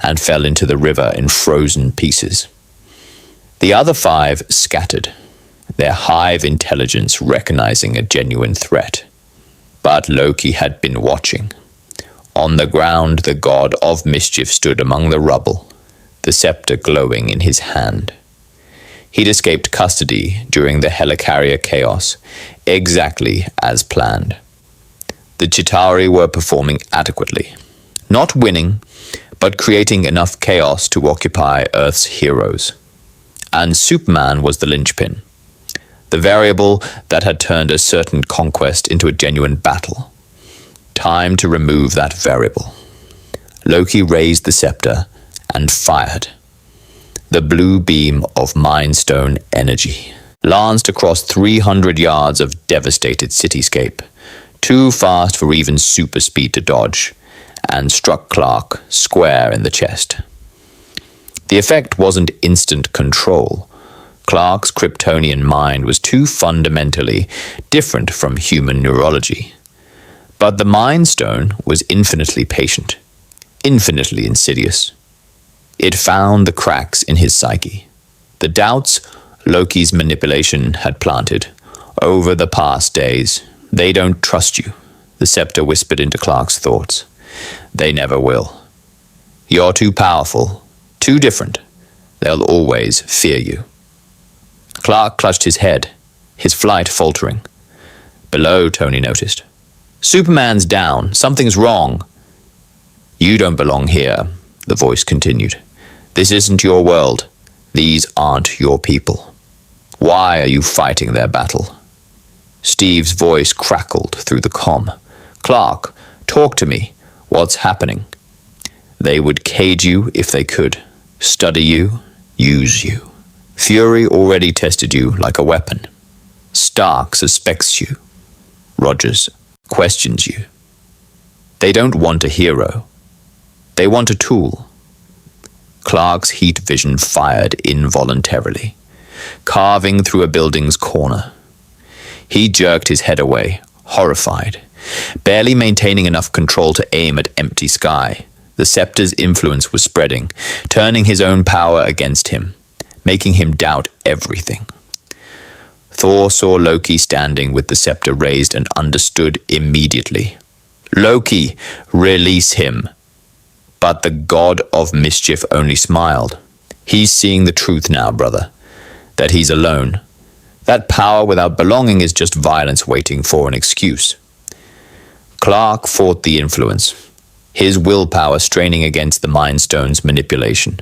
and fell into the river in frozen pieces. The other 5 scattered, their hive intelligence recognizing a genuine threat. But Loki had been watching. On the ground, the god of mischief stood among the rubble, the scepter glowing in his hand. He'd escaped custody during the helicarrier chaos, exactly as planned. The Chitauri were performing adequately, not winning, but creating enough chaos to occupy Earth's heroes. And SuperMan was the linchpin, the variable that had turned a certain conquest into a genuine battle. Time to remove that variable. Loki raised the scepter and fired. The blue beam of Mind Stone energy lanced across 300 yards of devastated cityscape, too fast for even super speed to dodge, and struck Clark square in the chest. The effect wasn't instant control. Clark's Kryptonian mind was too fundamentally different from human neurology. But the Mind Stone was infinitely patient, infinitely insidious. It found the cracks in his psyche, the doubts Loki's manipulation had planted over the past days. They don't trust you, the scepter whispered into Clark's thoughts. They never will. You're too powerful, too different. They'll always fear you. Clark clutched his head, his flight faltering. Below, Tony noticed. SuperMan's down. Something's wrong. You don't belong here, the voice continued. This isn't your world. These aren't your people. Why are you fighting their battle? Steve's voice crackled through the comm. Clark, talk to me. What's happening? They would cage you if they could. Study you, use you. Fury already tested you like a weapon. Stark suspects you. Rogers questions you. They don't want a hero. They want a tool. Clark's heat vision fired involuntarily, carving through a building's corner. He jerked his head away, horrified, barely maintaining enough control to aim at empty sky. The scepter's influence was spreading, turning his own power against him, making him doubt everything. Thor saw Loki standing with the scepter raised and understood immediately. Loki, release him. But the god of mischief only smiled. He's seeing the truth now, brother, that he's alone. That power without belonging is just violence waiting for an excuse. Clark fought the influence, his willpower straining against the Mind Stone's manipulation.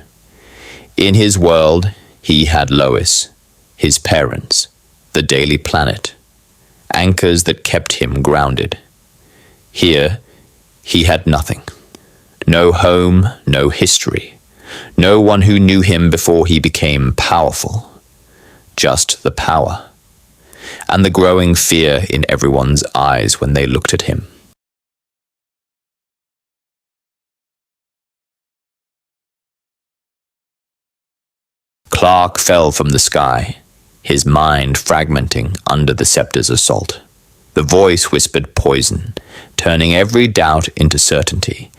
In his world, he had Lois, his parents, the Daily Planet, anchors that kept him grounded. Here, he had nothing. No home, no history, no one who knew him before he became powerful. Just the power, and the growing fear in everyone's eyes when they looked at him. Clark fell from the sky, his mind fragmenting under the scepter's assault. The voice whispered poison, turning every doubt into certainty,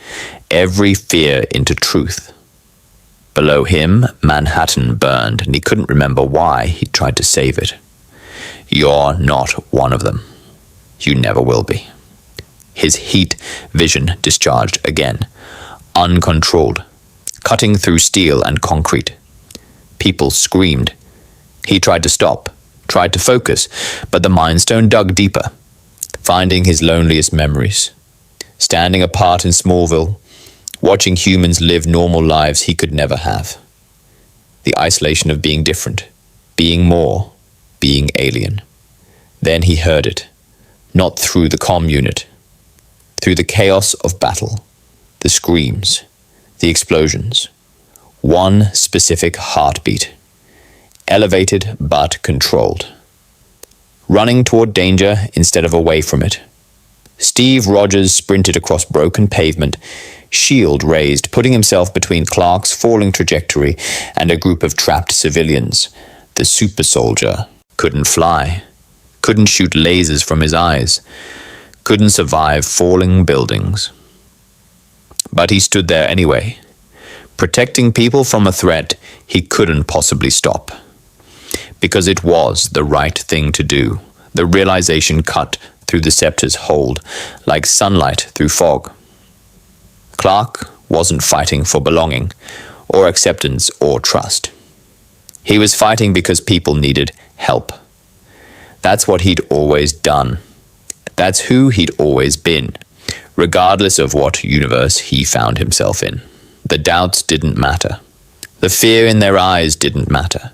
every fear into truth. Below him, Manhattan burned, and he couldn't remember why he tried to save it. You're not one of them. You never will be. His heat vision discharged again, uncontrolled, cutting through steel and concrete. People screamed. He tried to stop, tried to focus, but the Mind Stone dug deeper, finding his loneliest memories. Standing apart in Smallville, watching humans live normal lives he could never have. The isolation of being different, being more, being alien. Then he heard it, not through the comm unit, through the chaos of battle, the screams, the explosions. One specific heartbeat, elevated but controlled. Running toward danger instead of away from it. Steve Rogers sprinted across broken pavement, shield raised, putting himself between Clark's falling trajectory and a group of trapped civilians. The super soldier couldn't fly, couldn't shoot lasers from his eyes, couldn't survive falling buildings. But he stood there anyway, protecting people from a threat he couldn't possibly stop. Because it was the right thing to do. The realization cut through the scepter's hold, like sunlight through fog. Clark wasn't fighting for belonging, or acceptance, or trust. He was fighting because people needed help. That's what he'd always done. That's who he'd always been, regardless of what universe he found himself in. The doubts didn't matter. The fear in their eyes didn't matter.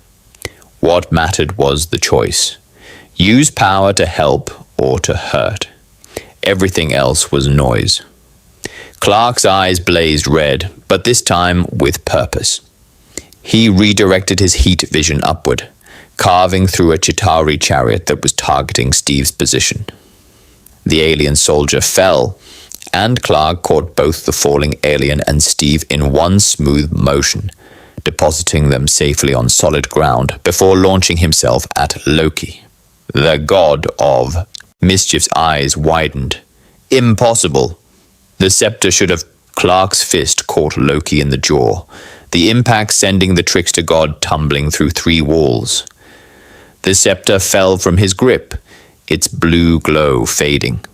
What mattered was the choice. Use power to help or to hurt. Everything else was noise. Clark's eyes blazed red, but this time with purpose. He redirected his heat vision upward, carving through a Chitauri chariot that was targeting Steve's position. The alien soldier fell, and Clark caught both the falling alien and Steve in one smooth motion, depositing them safely on solid ground before launching himself at Loki, the god of Mischief's eyes widened. Impossible. The scepter should have. Clark's fist caught Loki in the jaw, the impact sending the trickster god tumbling through 3 walls. The scepter fell from his grip, its blue glow fading.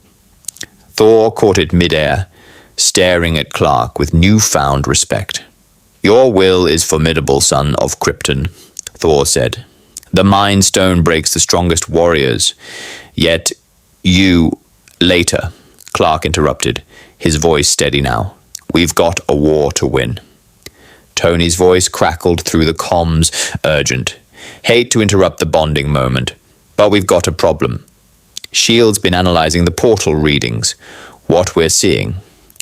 Thor caught it midair, staring at Clark with newfound respect. Your will is formidable, son of Krypton, Thor said. The Mind Stone breaks the strongest warriors, yet you, later, Clark interrupted, his voice steady now. We've got a war to win. Tony's voice crackled through the comms, urgent. Hate to interrupt the bonding moment, but we've got a problem. S.H.I.E.L.D's been analyzing the portal readings. What we're seeing,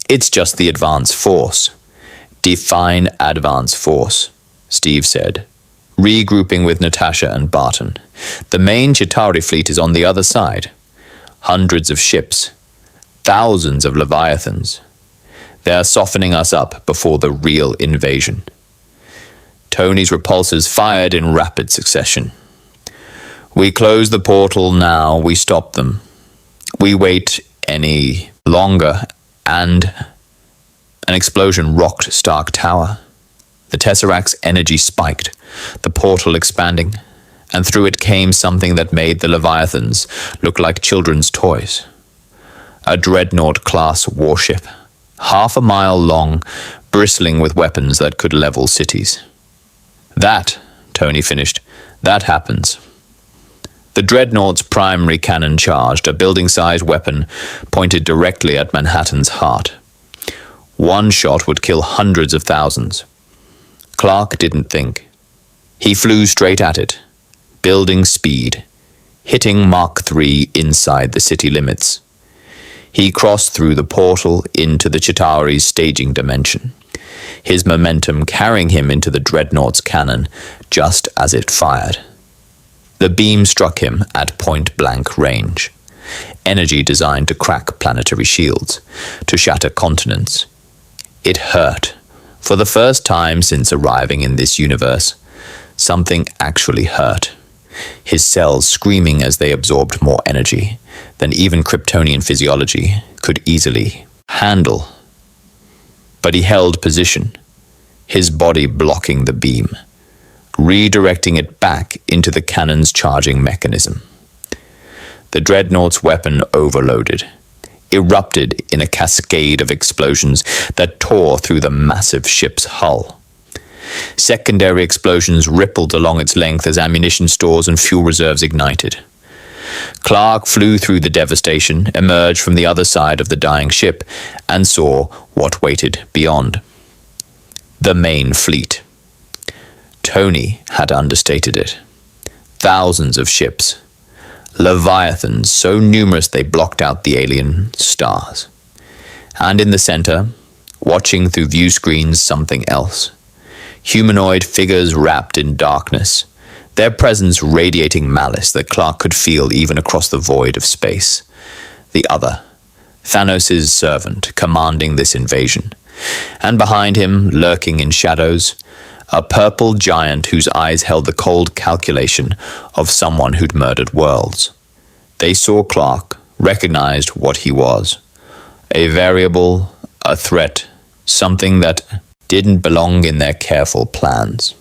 it's just the advance force. Define advance force, Steve said, regrouping with Natasha and Barton. The main Chitauri fleet is on the other side. Hundreds of ships, thousands of Leviathans. They're softening us up before the real invasion. Tony's repulsors fired in rapid succession. We close the portal now, we stop them. We wait any longer, and an explosion rocked Stark Tower. The Tesseract's energy spiked, the portal expanding, and through it came something that made the Leviathans look like children's toys. A Dreadnought-class warship, 1/2 mile long, bristling with weapons that could level cities. That, Tony finished, that happens. The Dreadnought's primary cannon charged, a building-sized weapon pointed directly at Manhattan's heart. One shot would kill hundreds of thousands. Clark didn't think. He flew straight at it, building speed, hitting Mach 3 inside the city limits. He crossed through the portal into the Chitauri's staging dimension, his momentum carrying him into the Dreadnought's cannon just as it fired. The beam struck him at point-blank range, energy designed to crack planetary shields, to shatter continents. It hurt. For the first time since arriving in this universe, something actually hurt. His cells screaming as they absorbed more energy than even Kryptonian physiology could easily handle. But he held position, his body blocking the beam, redirecting it back into the cannon's charging mechanism. The Dreadnought's weapon overloaded, erupted in a cascade of explosions that tore through the massive ship's hull. Secondary explosions rippled along its length as ammunition stores and fuel reserves ignited. Clark flew through the devastation, emerged from the other side of the dying ship, and saw what waited beyond. The main fleet. Tony had understated it. Thousands of ships. Leviathans so numerous they blocked out the alien stars. And in the center, watching through view screens, something else. Humanoid figures wrapped in darkness, their presence radiating malice that Clark could feel even across the void of space. The other, Thanos' servant, commanding this invasion. And behind him, lurking in shadows, a purple giant whose eyes held the cold calculation of someone who'd murdered worlds. They saw Clark, recognized what he was. A variable, a threat, something that didn't belong in their careful plans.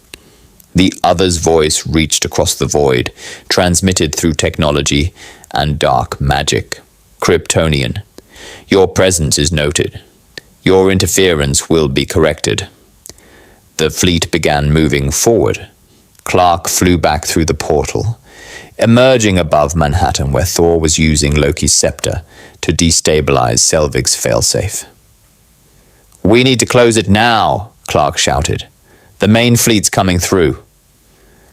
The other's voice reached across the void, transmitted through technology and dark magic. Kryptonian, your presence is noted. Your interference will be corrected. The fleet began moving forward. Clark flew back through the portal, emerging above Manhattan where Thor was using Loki's scepter to destabilize Selvig's failsafe. "We need to close it now," Clark shouted. "The main fleet's coming through."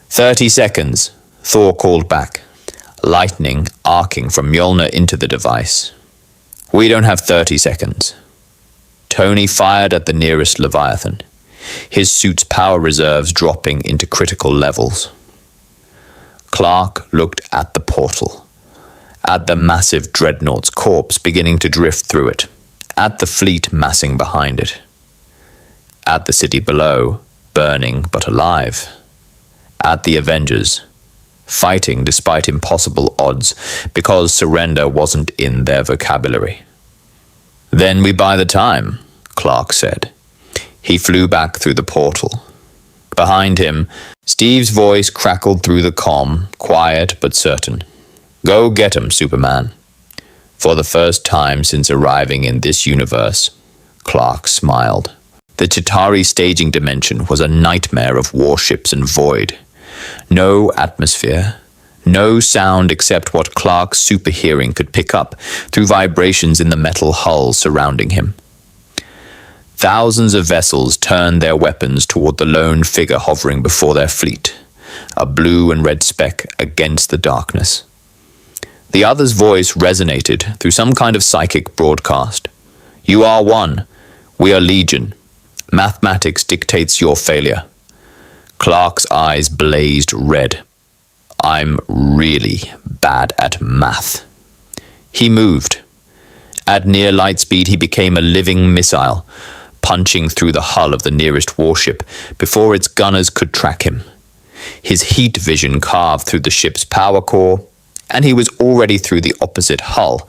30 seconds, Thor called back, lightning arcing from Mjolnir into the device. "We don't have 30 seconds." Tony fired at the nearest Leviathan, his suit's power reserves dropping into critical levels. Clark looked at the portal, at the massive dreadnought's corpse beginning to drift through it, at the fleet massing behind it, at the city below, burning but alive, at the Avengers, fighting despite impossible odds because surrender wasn't in their vocabulary. "Then we buy the time," Clark said. He flew back through the portal. Behind him, Steve's voice crackled through the comm, quiet but certain. "Go get him, Superman." For the first time since arriving in this universe, Clark smiled. The Chitauri staging dimension was a nightmare of warships and void. No atmosphere, no sound except what Clark's super hearing could pick up through vibrations in the metal hull surrounding him. Thousands of vessels turned their weapons toward the lone figure hovering before their fleet, a blue and red speck against the darkness. The other's voice resonated through some kind of psychic broadcast. "You are one. We are legion. Mathematics dictates your failure." Clark's eyes blazed red. "I'm really bad at math." He moved. At near light speed, he became a living missile, punching through the hull of the nearest warship before its gunners could track him. His heat vision carved through the ship's power core, and he was already through the opposite hull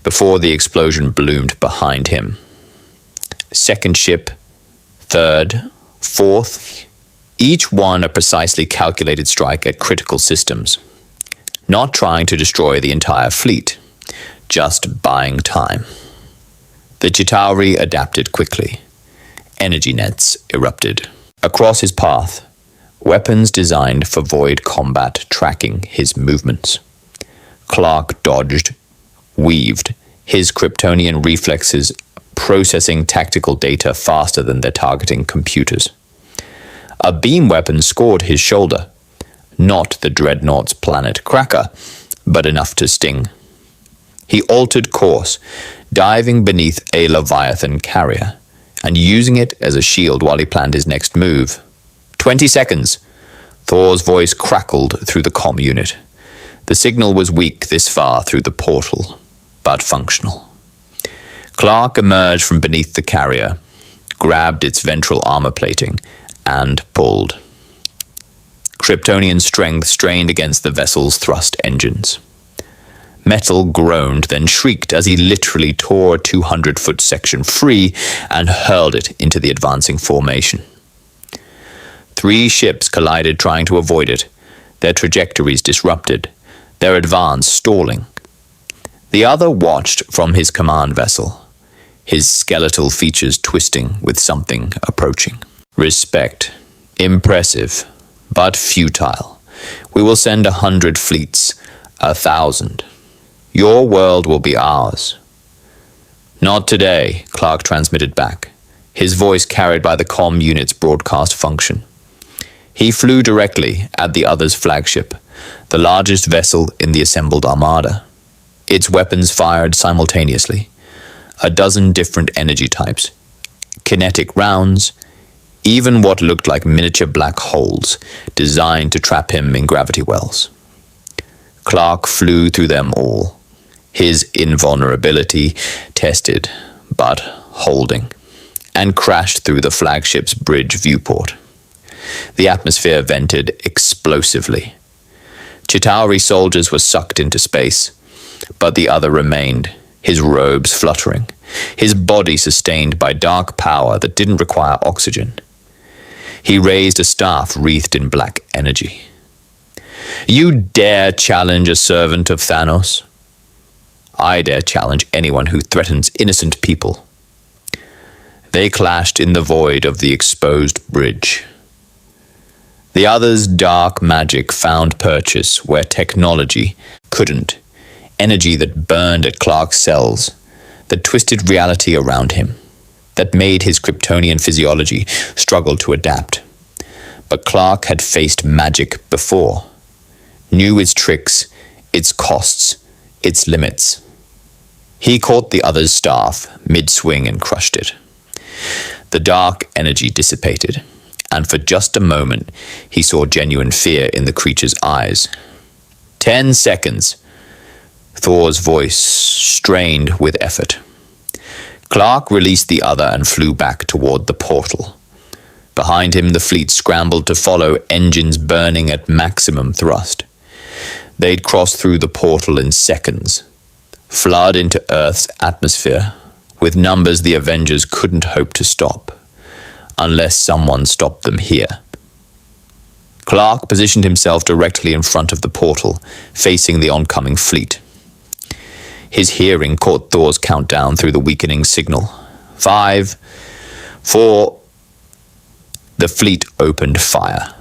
before the explosion bloomed behind him. Second ship, third, fourth, each one a precisely calculated strike at critical systems. Not trying to destroy the entire fleet, just buying time. The Chitauri adapted quickly. Energy nets erupted. Across his path, weapons designed for void combat tracking his movements. Clark dodged, weaved, his Kryptonian reflexes processing tactical data faster than their targeting computers. A beam weapon scored his shoulder, not the dreadnought's planet cracker, but enough to sting. He altered course, diving beneath a Leviathan carrier, and using it as a shield while he planned his next move. 20 seconds! Thor's voice crackled through the comm unit. The signal was weak this far through the portal, but functional. Clark emerged from beneath the carrier, grabbed its ventral armor plating, and pulled. Kryptonian strength strained against the vessel's thrust engines. Metal groaned, then shrieked as he literally tore a 200-foot section free and hurled it into the advancing formation. 3 ships collided trying to avoid it, their trajectories disrupted, their advance stalling. The other watched from his command vessel, his skeletal features twisting with something approaching. Respect. Impressive, but futile. We will send 100 fleets, 1,000. Your world will be ours. Not today, Clark transmitted back, his voice carried by the comm unit's broadcast function. He flew directly at the other's flagship, the largest vessel in the assembled armada. Its weapons fired simultaneously, a dozen different energy types, kinetic rounds, even what looked like miniature black holes designed to trap him in gravity wells. Clark flew through them all, his invulnerability tested, but holding, and crashed through the flagship's bridge viewport. The atmosphere vented explosively. Chitauri soldiers were sucked into space, but the other remained, his robes fluttering, his body sustained by dark power that didn't require oxygen. He raised a staff wreathed in black energy. "You dare challenge a servant of Thanos? I dare challenge anyone who threatens innocent people." They clashed in the void of the exposed bridge. The other's dark magic found purchase where technology couldn't, energy that burned at Clark's cells, that twisted reality around him, that made his Kryptonian physiology struggle to adapt. But Clark had faced magic before, knew its tricks, its costs, its limits. He caught the other's staff mid-swing and crushed it. The dark energy dissipated, and for just a moment he saw genuine fear in the creature's eyes. 10 seconds. Thor's voice strained with effort. Clark released the other and flew back toward the portal. Behind him, the fleet scrambled to follow, engines burning at maximum thrust. They'd cross through the portal in seconds, flood into Earth's atmosphere, with numbers the Avengers couldn't hope to stop, unless someone stopped them here. Clark positioned himself directly in front of the portal, facing the oncoming fleet. His hearing caught Thor's countdown through the weakening signal. 5, 4... The fleet opened fire.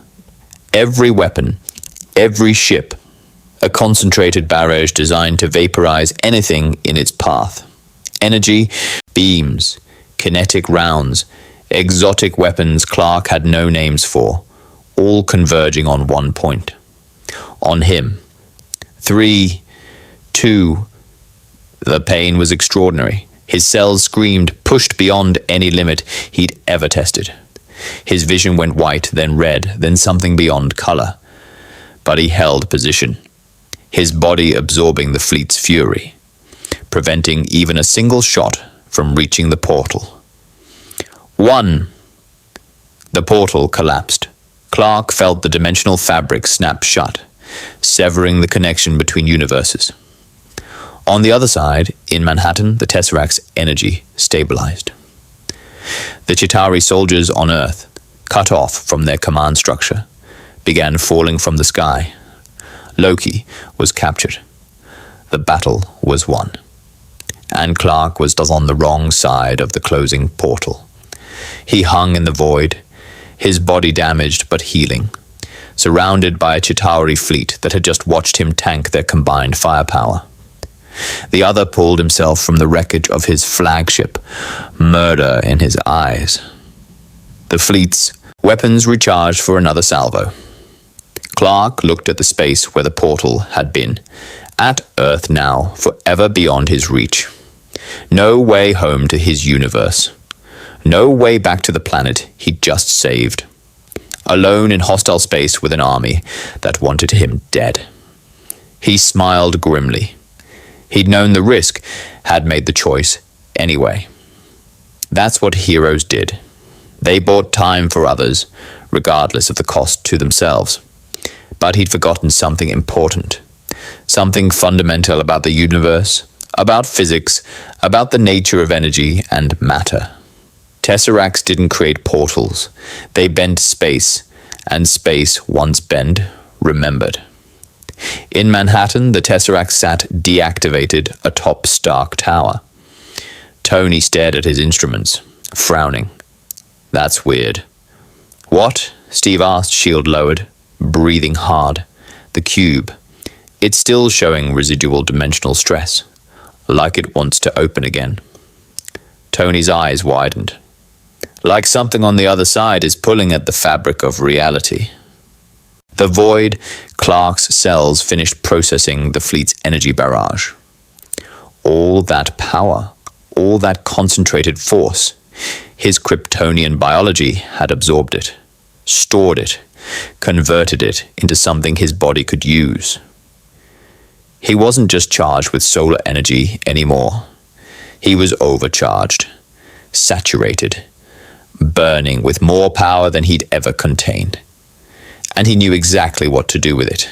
Every weapon, every ship, a concentrated barrage designed to vaporize anything in its path. Energy, beams, kinetic rounds, exotic weapons Clark had no names for, all converging on one point. On him. 3, 2... The pain was extraordinary. His cells screamed, pushed beyond any limit he'd ever tested. His vision went white, then red, then something beyond color. But he held position, his body absorbing the fleet's fury, preventing even a single shot from reaching the portal. 1. The portal collapsed. Clark felt the dimensional fabric snap shut, severing the connection between universes. On the other side, in Manhattan, the Tesseract's energy stabilized. The Chitauri soldiers on Earth, cut off from their command structure, began falling from the sky. Loki was captured. The battle was won. And Clark was on the wrong side of the closing portal. He hung in the void, his body damaged but healing, surrounded by a Chitauri fleet that had just watched him tank their combined firepower. The other pulled himself from the wreckage of his flagship, murder in his eyes. The fleet's weapons recharged for another salvo. Clark looked at the space where the portal had been, at Earth now, forever beyond his reach. No way home to his universe. No way back to the planet he'd just saved. Alone in hostile space with an army that wanted him dead. He smiled grimly. He'd known the risk, had made the choice anyway. That's what heroes did. They bought time for others, regardless of the cost to themselves. But he'd forgotten something important, something fundamental about the universe, about physics, about the nature of energy and matter. Tesseracts didn't create portals. They bent space, and space, once bent, remembered. In Manhattan, the Tesseract sat deactivated atop Stark Tower. Tony stared at his instruments, frowning. That's weird. What? Steve asked, shield lowered, breathing hard. The cube. It's still showing residual dimensional stress, like it wants to open again. Tony's eyes widened. Like something on the other side is pulling at the fabric of reality. The void, Clark's cells finished processing the fleet's energy barrage. All that power, all that concentrated force, his Kryptonian biology had absorbed it, stored it, converted it into something his body could use. He wasn't just charged with solar energy anymore. He was overcharged, saturated, burning with more power than he'd ever contained. And he knew exactly what to do with it.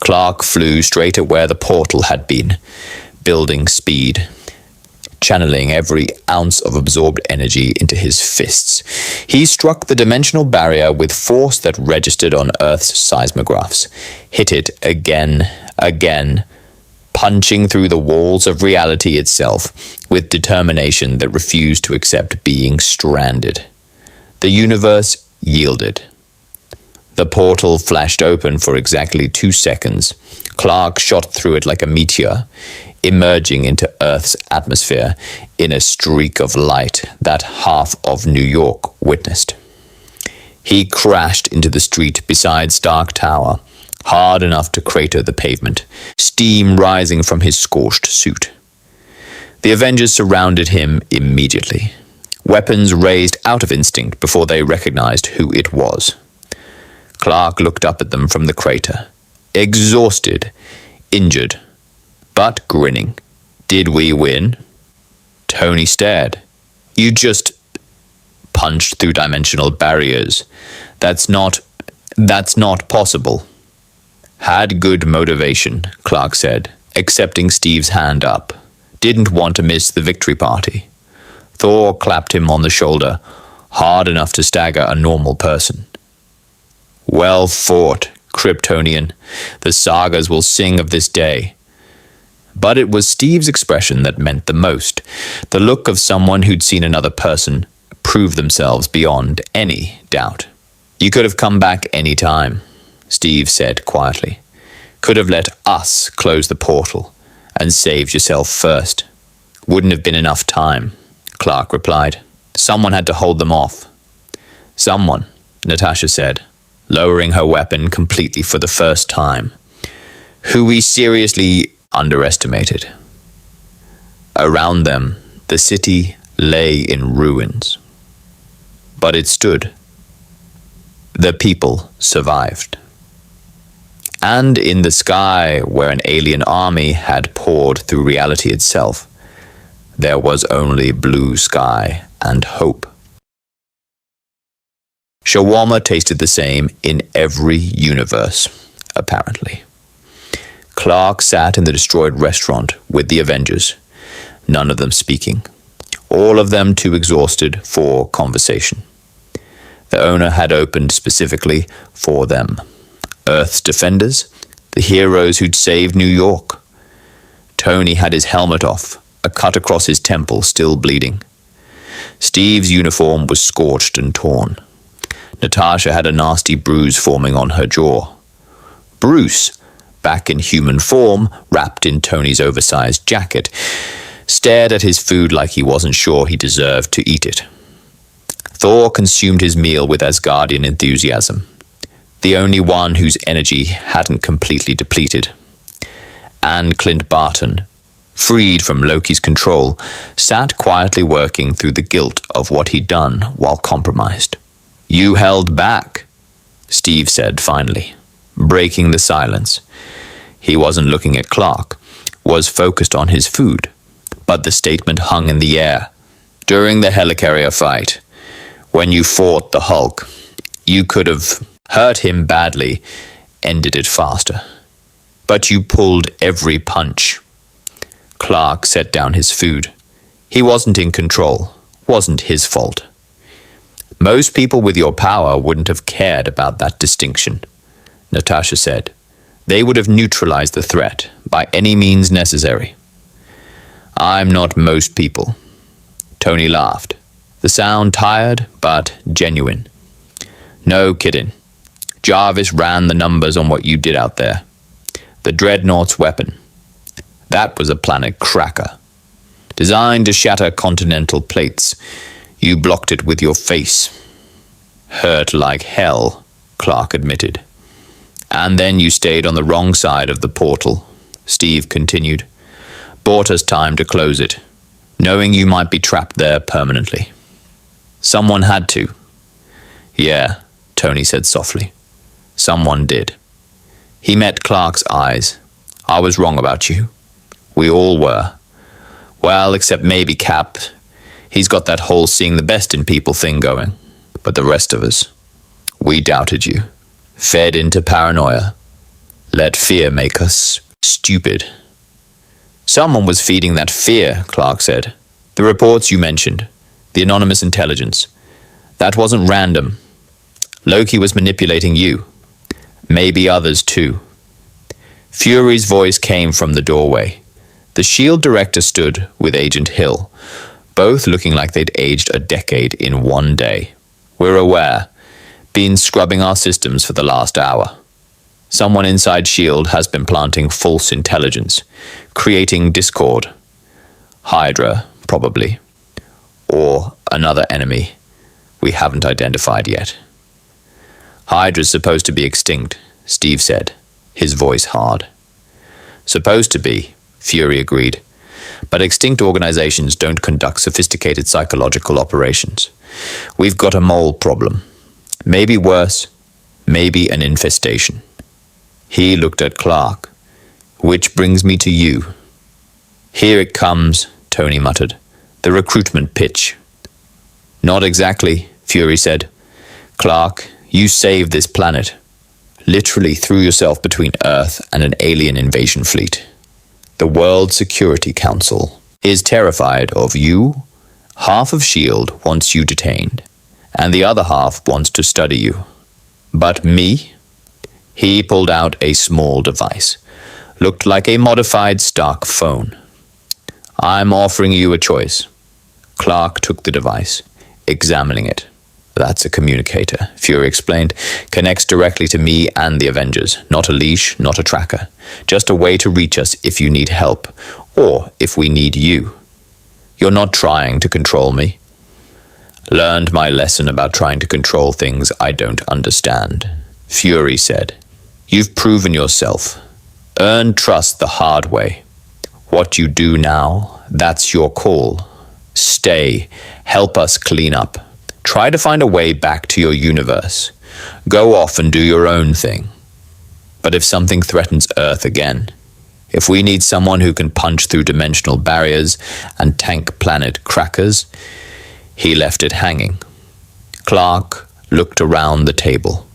Clark flew straight at where the portal had been, building speed, channeling every ounce of absorbed energy into his fists. He struck the dimensional barrier with force that registered on Earth's seismographs, hit it again, punching through the walls of reality itself with determination that refused to accept being stranded. The universe yielded. The portal flashed open for exactly 2 seconds. Clark shot through it like a meteor, emerging into Earth's atmosphere in a streak of light that half of New York witnessed. He crashed into the street beside Stark Tower, hard enough to crater the pavement, steam rising from his scorched suit. The Avengers surrounded him immediately, weapons raised out of instinct before they recognized who it was. Clark looked up at them from the crater, exhausted, injured, but grinning. Did we win? Tony stared. You just punched through dimensional barriers. That's not possible. Had good motivation, Clark said, accepting Steve's hand up. Didn't want to miss the victory party. Thor clapped him on the shoulder, hard enough to stagger a normal person. Well fought, Kryptonian. The sagas will sing of this day. But it was Steve's expression that meant the most, the look of someone who'd seen another person prove themselves beyond any doubt. You could have come back any time, Steve said quietly. Could have let us close the portal and saved yourself first. Wouldn't have been enough time, Clark replied. Someone had to hold them off. Someone, Natasha said, lowering her weapon completely for the first time. Who we seriously underestimated. Around them, the city lay in ruins. But it stood. The people survived. And in the sky, where an alien army had poured through reality itself, there was only blue sky and hope. Shawarma tasted the same in every universe, apparently. Clark sat in the destroyed restaurant with the Avengers, none of them speaking, all of them too exhausted for conversation. The owner had opened specifically for them. Earth's defenders, the heroes who'd saved New York. Tony had his helmet off, a cut across his temple still bleeding. Steve's uniform was scorched and torn. Natasha had a nasty bruise forming on her jaw. Bruce, back in human form, wrapped in Tony's oversized jacket, stared at his food like he wasn't sure he deserved to eat it. Thor consumed his meal with Asgardian enthusiasm, the only one whose energy hadn't completely depleted. And Clint Barton, freed from Loki's control, sat quietly working through the guilt of what he'd done while compromised. You held back, Steve said finally, breaking the silence. He wasn't looking at Clark, was focused on his food, but the statement hung in the air. During the helicarrier fight, when you fought the Hulk, you could have hurt him badly, ended it faster. But you pulled every punch. Clark set down his food. He wasn't in control, wasn't his fault. Most people with your power wouldn't have cared about that distinction, Natasha said. They would have neutralized the threat by any means necessary. I'm not most people. Tony laughed, the sound tired but genuine. No kidding. Jarvis ran the numbers on what you did out there. The Dreadnought's weapon. That was a planet cracker. Designed to shatter continental plates. You blocked it with your face. Hurt like hell, Clark admitted. And then you stayed on the wrong side of the portal, Steve continued. Bought us time to close it, knowing you might be trapped there permanently. Someone had to. Yeah, Tony said softly. Someone did. He met Clark's eyes. I was wrong about you. We all were. Well, except maybe Cap. He's got that whole seeing the best in people thing going. But the rest of us, we doubted you. Fed into paranoia. Let fear make us stupid. Someone was feeding that fear, Clark said. The reports you mentioned. The anonymous intelligence. That wasn't random. Loki was manipulating you. Maybe others too. Fury's voice came from the doorway. The S.H.I.E.L.D. director stood with Agent Hill, both looking like they'd aged a decade in one day. We're aware. Been scrubbing our systems for the last hour. Someone inside S.H.I.E.L.D. has been planting false intelligence, creating discord. Hydra, probably. Or another enemy we haven't identified yet. Hydra's supposed to be extinct, Steve said, his voice hard. Supposed to be, Fury agreed. But extinct organizations don't conduct sophisticated psychological operations. We've got a mole problem. Maybe worse, maybe an infestation. He looked at Clark. Which brings me to you. Here it comes, Tony muttered. The recruitment pitch. Not exactly, Fury said. Clark, you saved this planet. Literally threw yourself between Earth and an alien invasion fleet. The World Security Council is terrified of you. Half of S.H.I.E.L.D. wants you detained, and the other half wants to study you. But me? He pulled out a small device. Looked like a modified stock phone. I'm offering you a choice. Clark took the device, examining it. That's a communicator, Fury explained. Connects directly to me and the Avengers. Not a leash, not a tracker. Just a way to reach us if you need help, or if we need you. You're not trying to control me. Learned my lesson about trying to control things I don't understand, Fury said. You've proven yourself. Earned trust the hard way. What you do now, that's your call. Stay. Help us clean up. Try to find a way back to your universe. Go off and do your own thing. But if something threatens Earth again, if we need someone who can punch through dimensional barriers and tank planet crackers, he left it hanging. Clark looked around the table.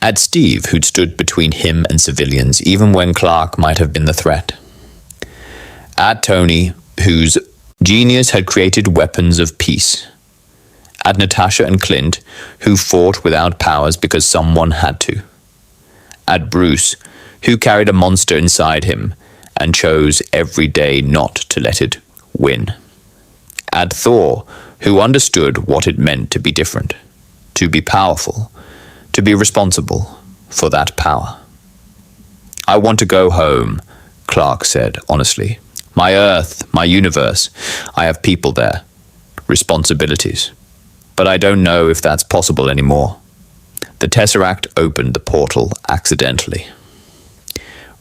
At Steve, who'd stood between him and civilians, even when Clark might have been the threat. At Tony, whose genius had created weapons of peace. At Natasha and Clint, who fought without powers because someone had to. At Bruce, who carried a monster inside him and chose every day not to let it win. At Thor, who understood what it meant to be different, to be powerful, to be responsible for that power. I want to go home, Clark said honestly. My Earth, my universe, I have people there, responsibilities. But I don't know if that's possible anymore. The Tesseract opened the portal accidentally.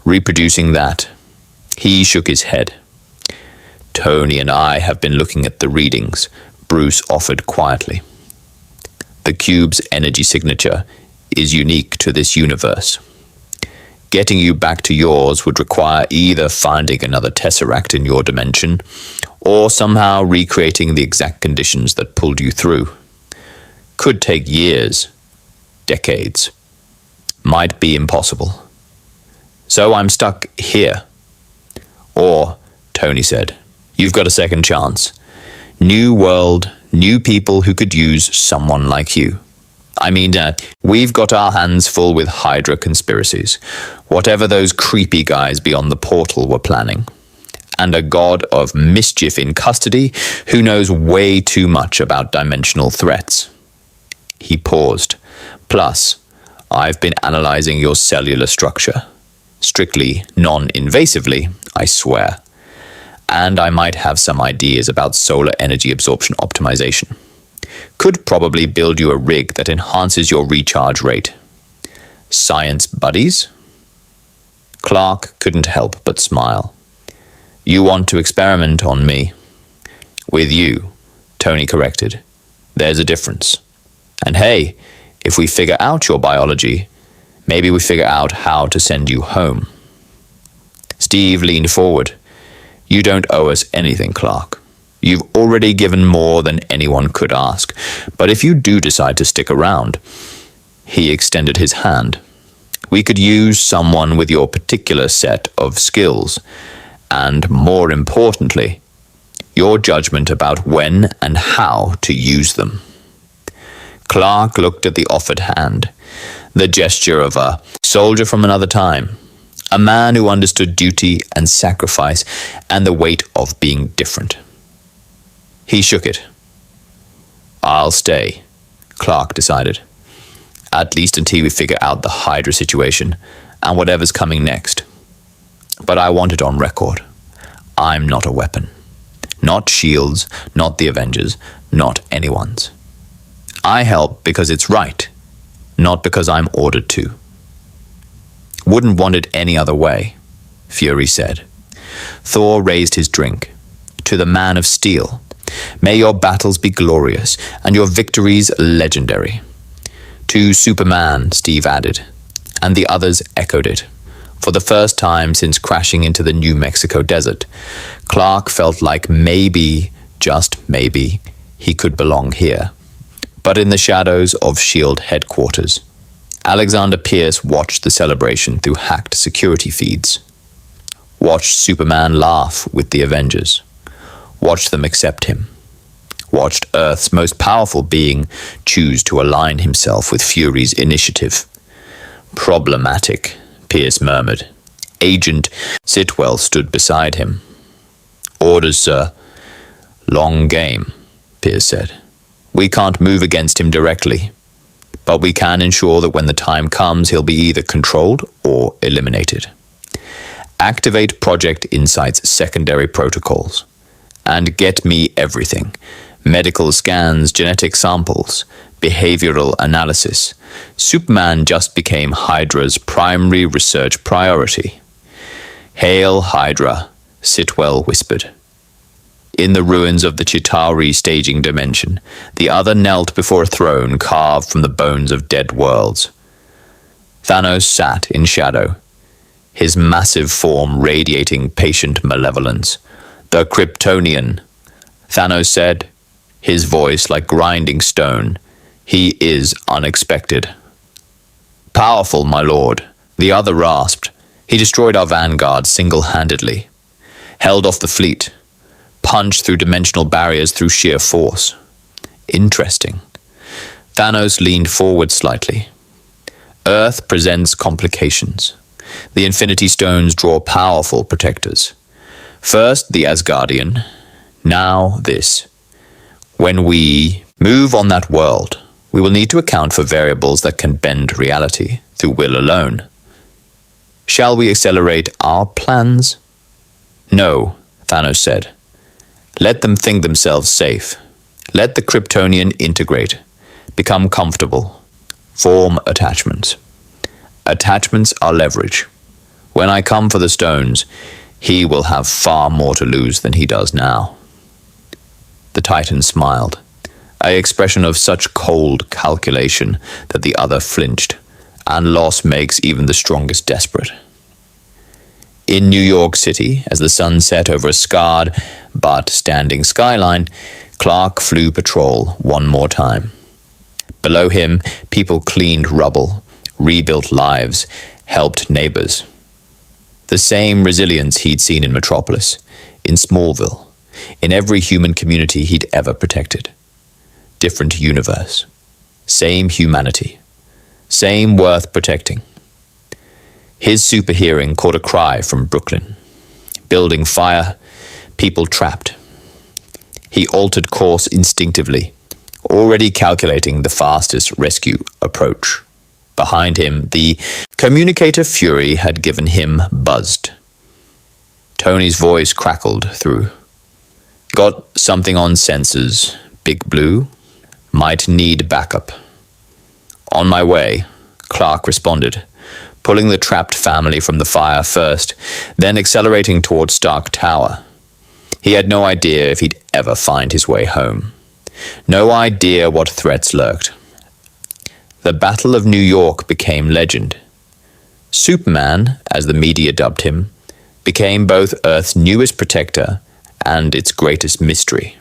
Reproducing that, he shook his head. Tony and I have been looking at the readings, Bruce offered quietly. The cube's energy signature is unique to this universe. Getting you back to yours would require either finding another Tesseract in your dimension, or somehow recreating the exact conditions that pulled you through. Could take years, decades. Might be impossible. So I'm stuck here. Or, Tony said, you've got a second chance. New world, new people who could use someone like you. I mean, we've got our hands full with Hydra conspiracies, whatever those creepy guys beyond the portal were planning. And a god of mischief in custody who knows way too much about dimensional threats. He paused. Plus, I've been analyzing your cellular structure. Strictly non-invasively, I swear. And I might have some ideas about solar energy absorption optimization. Could probably build you a rig that enhances your recharge rate. Science buddies? Clark couldn't help but smile. You want to experiment on me? With you, Tony corrected. There's a difference. And hey, if we figure out your biology, maybe we figure out how to send you home. Steve leaned forward. You don't owe us anything, Clark. You've already given more than anyone could ask. But if you do decide to stick around, he extended his hand. We could use someone with your particular set of skills, and more importantly, your judgment about when and how to use them. Clark looked at the offered hand, the gesture of a soldier from another time, a man who understood duty and sacrifice and the weight of being different. He shook it. I'll stay, Clark decided. At least until we figure out the Hydra situation and whatever's coming next. But I want it on record. I'm not a weapon. Not S.H.I.E.L.D.'s, not the Avengers, not anyone's. I help because it's right, not because I'm ordered to. Wouldn't want it any other way, Fury said. Thor raised his drink. To the Man of Steel, may your battles be glorious and your victories legendary. To SuperMan, Steve added, and the others echoed it. For the first time since crashing into the New Mexico desert, Clark felt like maybe, just maybe, he could belong here. But in the shadows of S.H.I.E.L.D. headquarters, Alexander Pierce watched the celebration through hacked security feeds. Watched Superman laugh with the Avengers. Watched them accept him. Watched Earth's most powerful being choose to align himself with Fury's initiative. Problematic, Pierce murmured. Agent Sitwell stood beside him. Orders, sir. Long game, Pierce said. We can't move against him directly, but we can ensure that when the time comes, he'll be either controlled or eliminated. Activate Project Insight's secondary protocols, and get me everything. Medical scans, genetic samples, behavioral analysis. Superman just became Hydra's primary research priority. Hail Hydra, Sitwell whispered. In the ruins of the Chitauri staging dimension, the other knelt before a throne carved from the bones of dead worlds. Thanos sat in shadow, his massive form radiating patient malevolence. The Kryptonian, Thanos said, his voice like grinding stone. He is unexpected. Powerful, my lord, the other rasped. He destroyed our vanguard single-handedly, held off the fleet, punched through dimensional barriers through sheer force. Interesting. Thanos leaned forward slightly. Earth presents complications. The Infinity Stones draw powerful protectors. First the Asgardian, now this. When we move on that world, we will need to account for variables that can bend reality through will alone. Shall we accelerate our plans? No, Thanos said. Let them think themselves safe. Let the Kryptonian integrate, become comfortable, form attachments. Attachments are leverage. When I come for the stones, he will have far more to lose than he does now. The Titan smiled, an expression of such cold calculation that the other flinched, and loss makes even the strongest desperate. In New York City, as the sun set over a scarred but standing skyline, Clark flew patrol one more time. Below him, people cleaned rubble, rebuilt lives, helped neighbors. The same resilience he'd seen in Metropolis, in Smallville, in every human community he'd ever protected. Different universe. Same humanity. Same worth protecting. His superhearing caught a cry from Brooklyn. Building fire, people trapped. He altered course instinctively, already calculating the fastest rescue approach. Behind him, the communicator Fury had given him buzzed. Tony's voice crackled through. Got something on sensors, Big Blue. Might need backup. On my way, Clark responded, pulling the trapped family from the fire first, then accelerating towards Stark Tower. He had no idea if he'd ever find his way home. No idea what threats lurked. The Battle of New York became legend. Superman, as the media dubbed him, became both Earth's newest protector and its greatest mystery.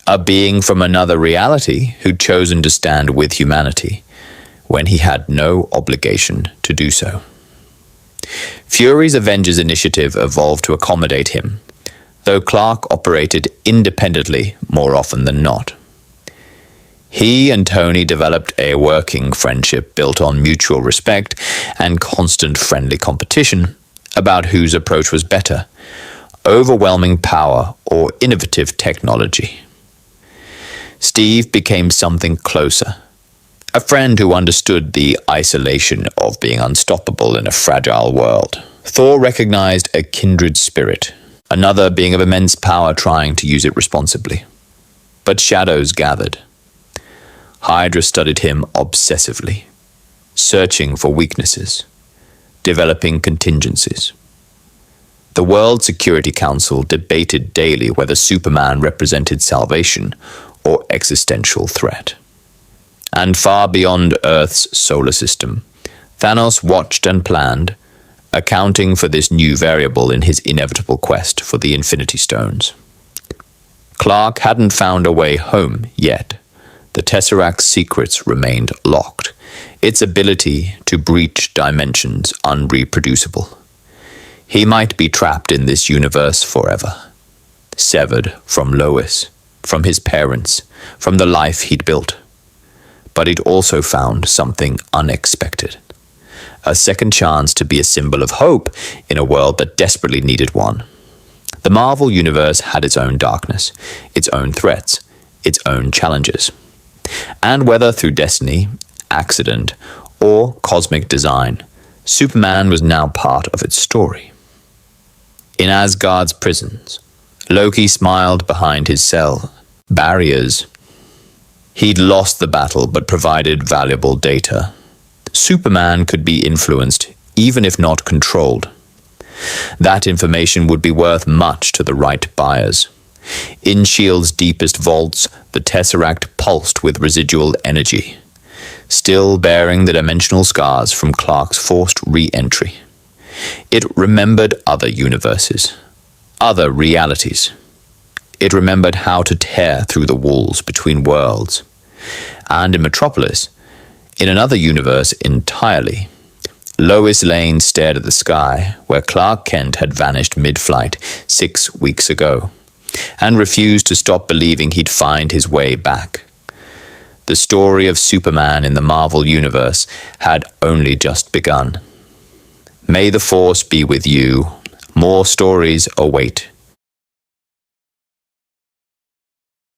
A being from another reality who'd chosen to stand with humanity when he had no obligation to do so. Fury's Avengers initiative evolved to accommodate him, though Clark operated independently more often than not. He and Tony developed a working friendship built on mutual respect and constant friendly competition about whose approach was better, overwhelming power or innovative technology. Steve became something closer, a friend who understood the isolation of being unstoppable in a fragile world. Thor recognized a kindred spirit, another being of immense power trying to use it responsibly. But shadows gathered. Hydra studied him obsessively, searching for weaknesses, developing contingencies. The World Security Council debated daily whether Superman represented salvation or existential threat. And far beyond Earth's solar system, Thanos watched and planned, accounting for this new variable in his inevitable quest for the Infinity Stones. Clark hadn't found a way home yet. The Tesseract's secrets remained locked, its ability to breach dimensions unreproducible. He might be trapped in this universe forever, severed from Lois, from his parents, from the life he'd built. But he'd also found something unexpected. A second chance to be a symbol of hope in a world that desperately needed one. The Marvel Universe had its own darkness, its own threats, its own challenges. And whether through destiny, accident, or cosmic design, Superman was now part of its story. In Asgard's prisons, Loki smiled behind his cell. Barriers. He'd lost the battle but provided valuable data. Superman could be influenced, even if not controlled. That information would be worth much to the right buyers. In S.H.I.E.L.'s deepest vaults, the Tesseract pulsed with residual energy, still bearing the dimensional scars from Clark's forced re-entry. It remembered other universes, other realities. It remembered how to tear through the walls between worlds. And in Metropolis, in another universe entirely, Lois Lane stared at the sky where Clark Kent had vanished mid-flight 6 weeks ago, and refused to stop believing he'd find his way back. The story of Superman in the Marvel Universe had only just begun. May the Force be with you. More stories await.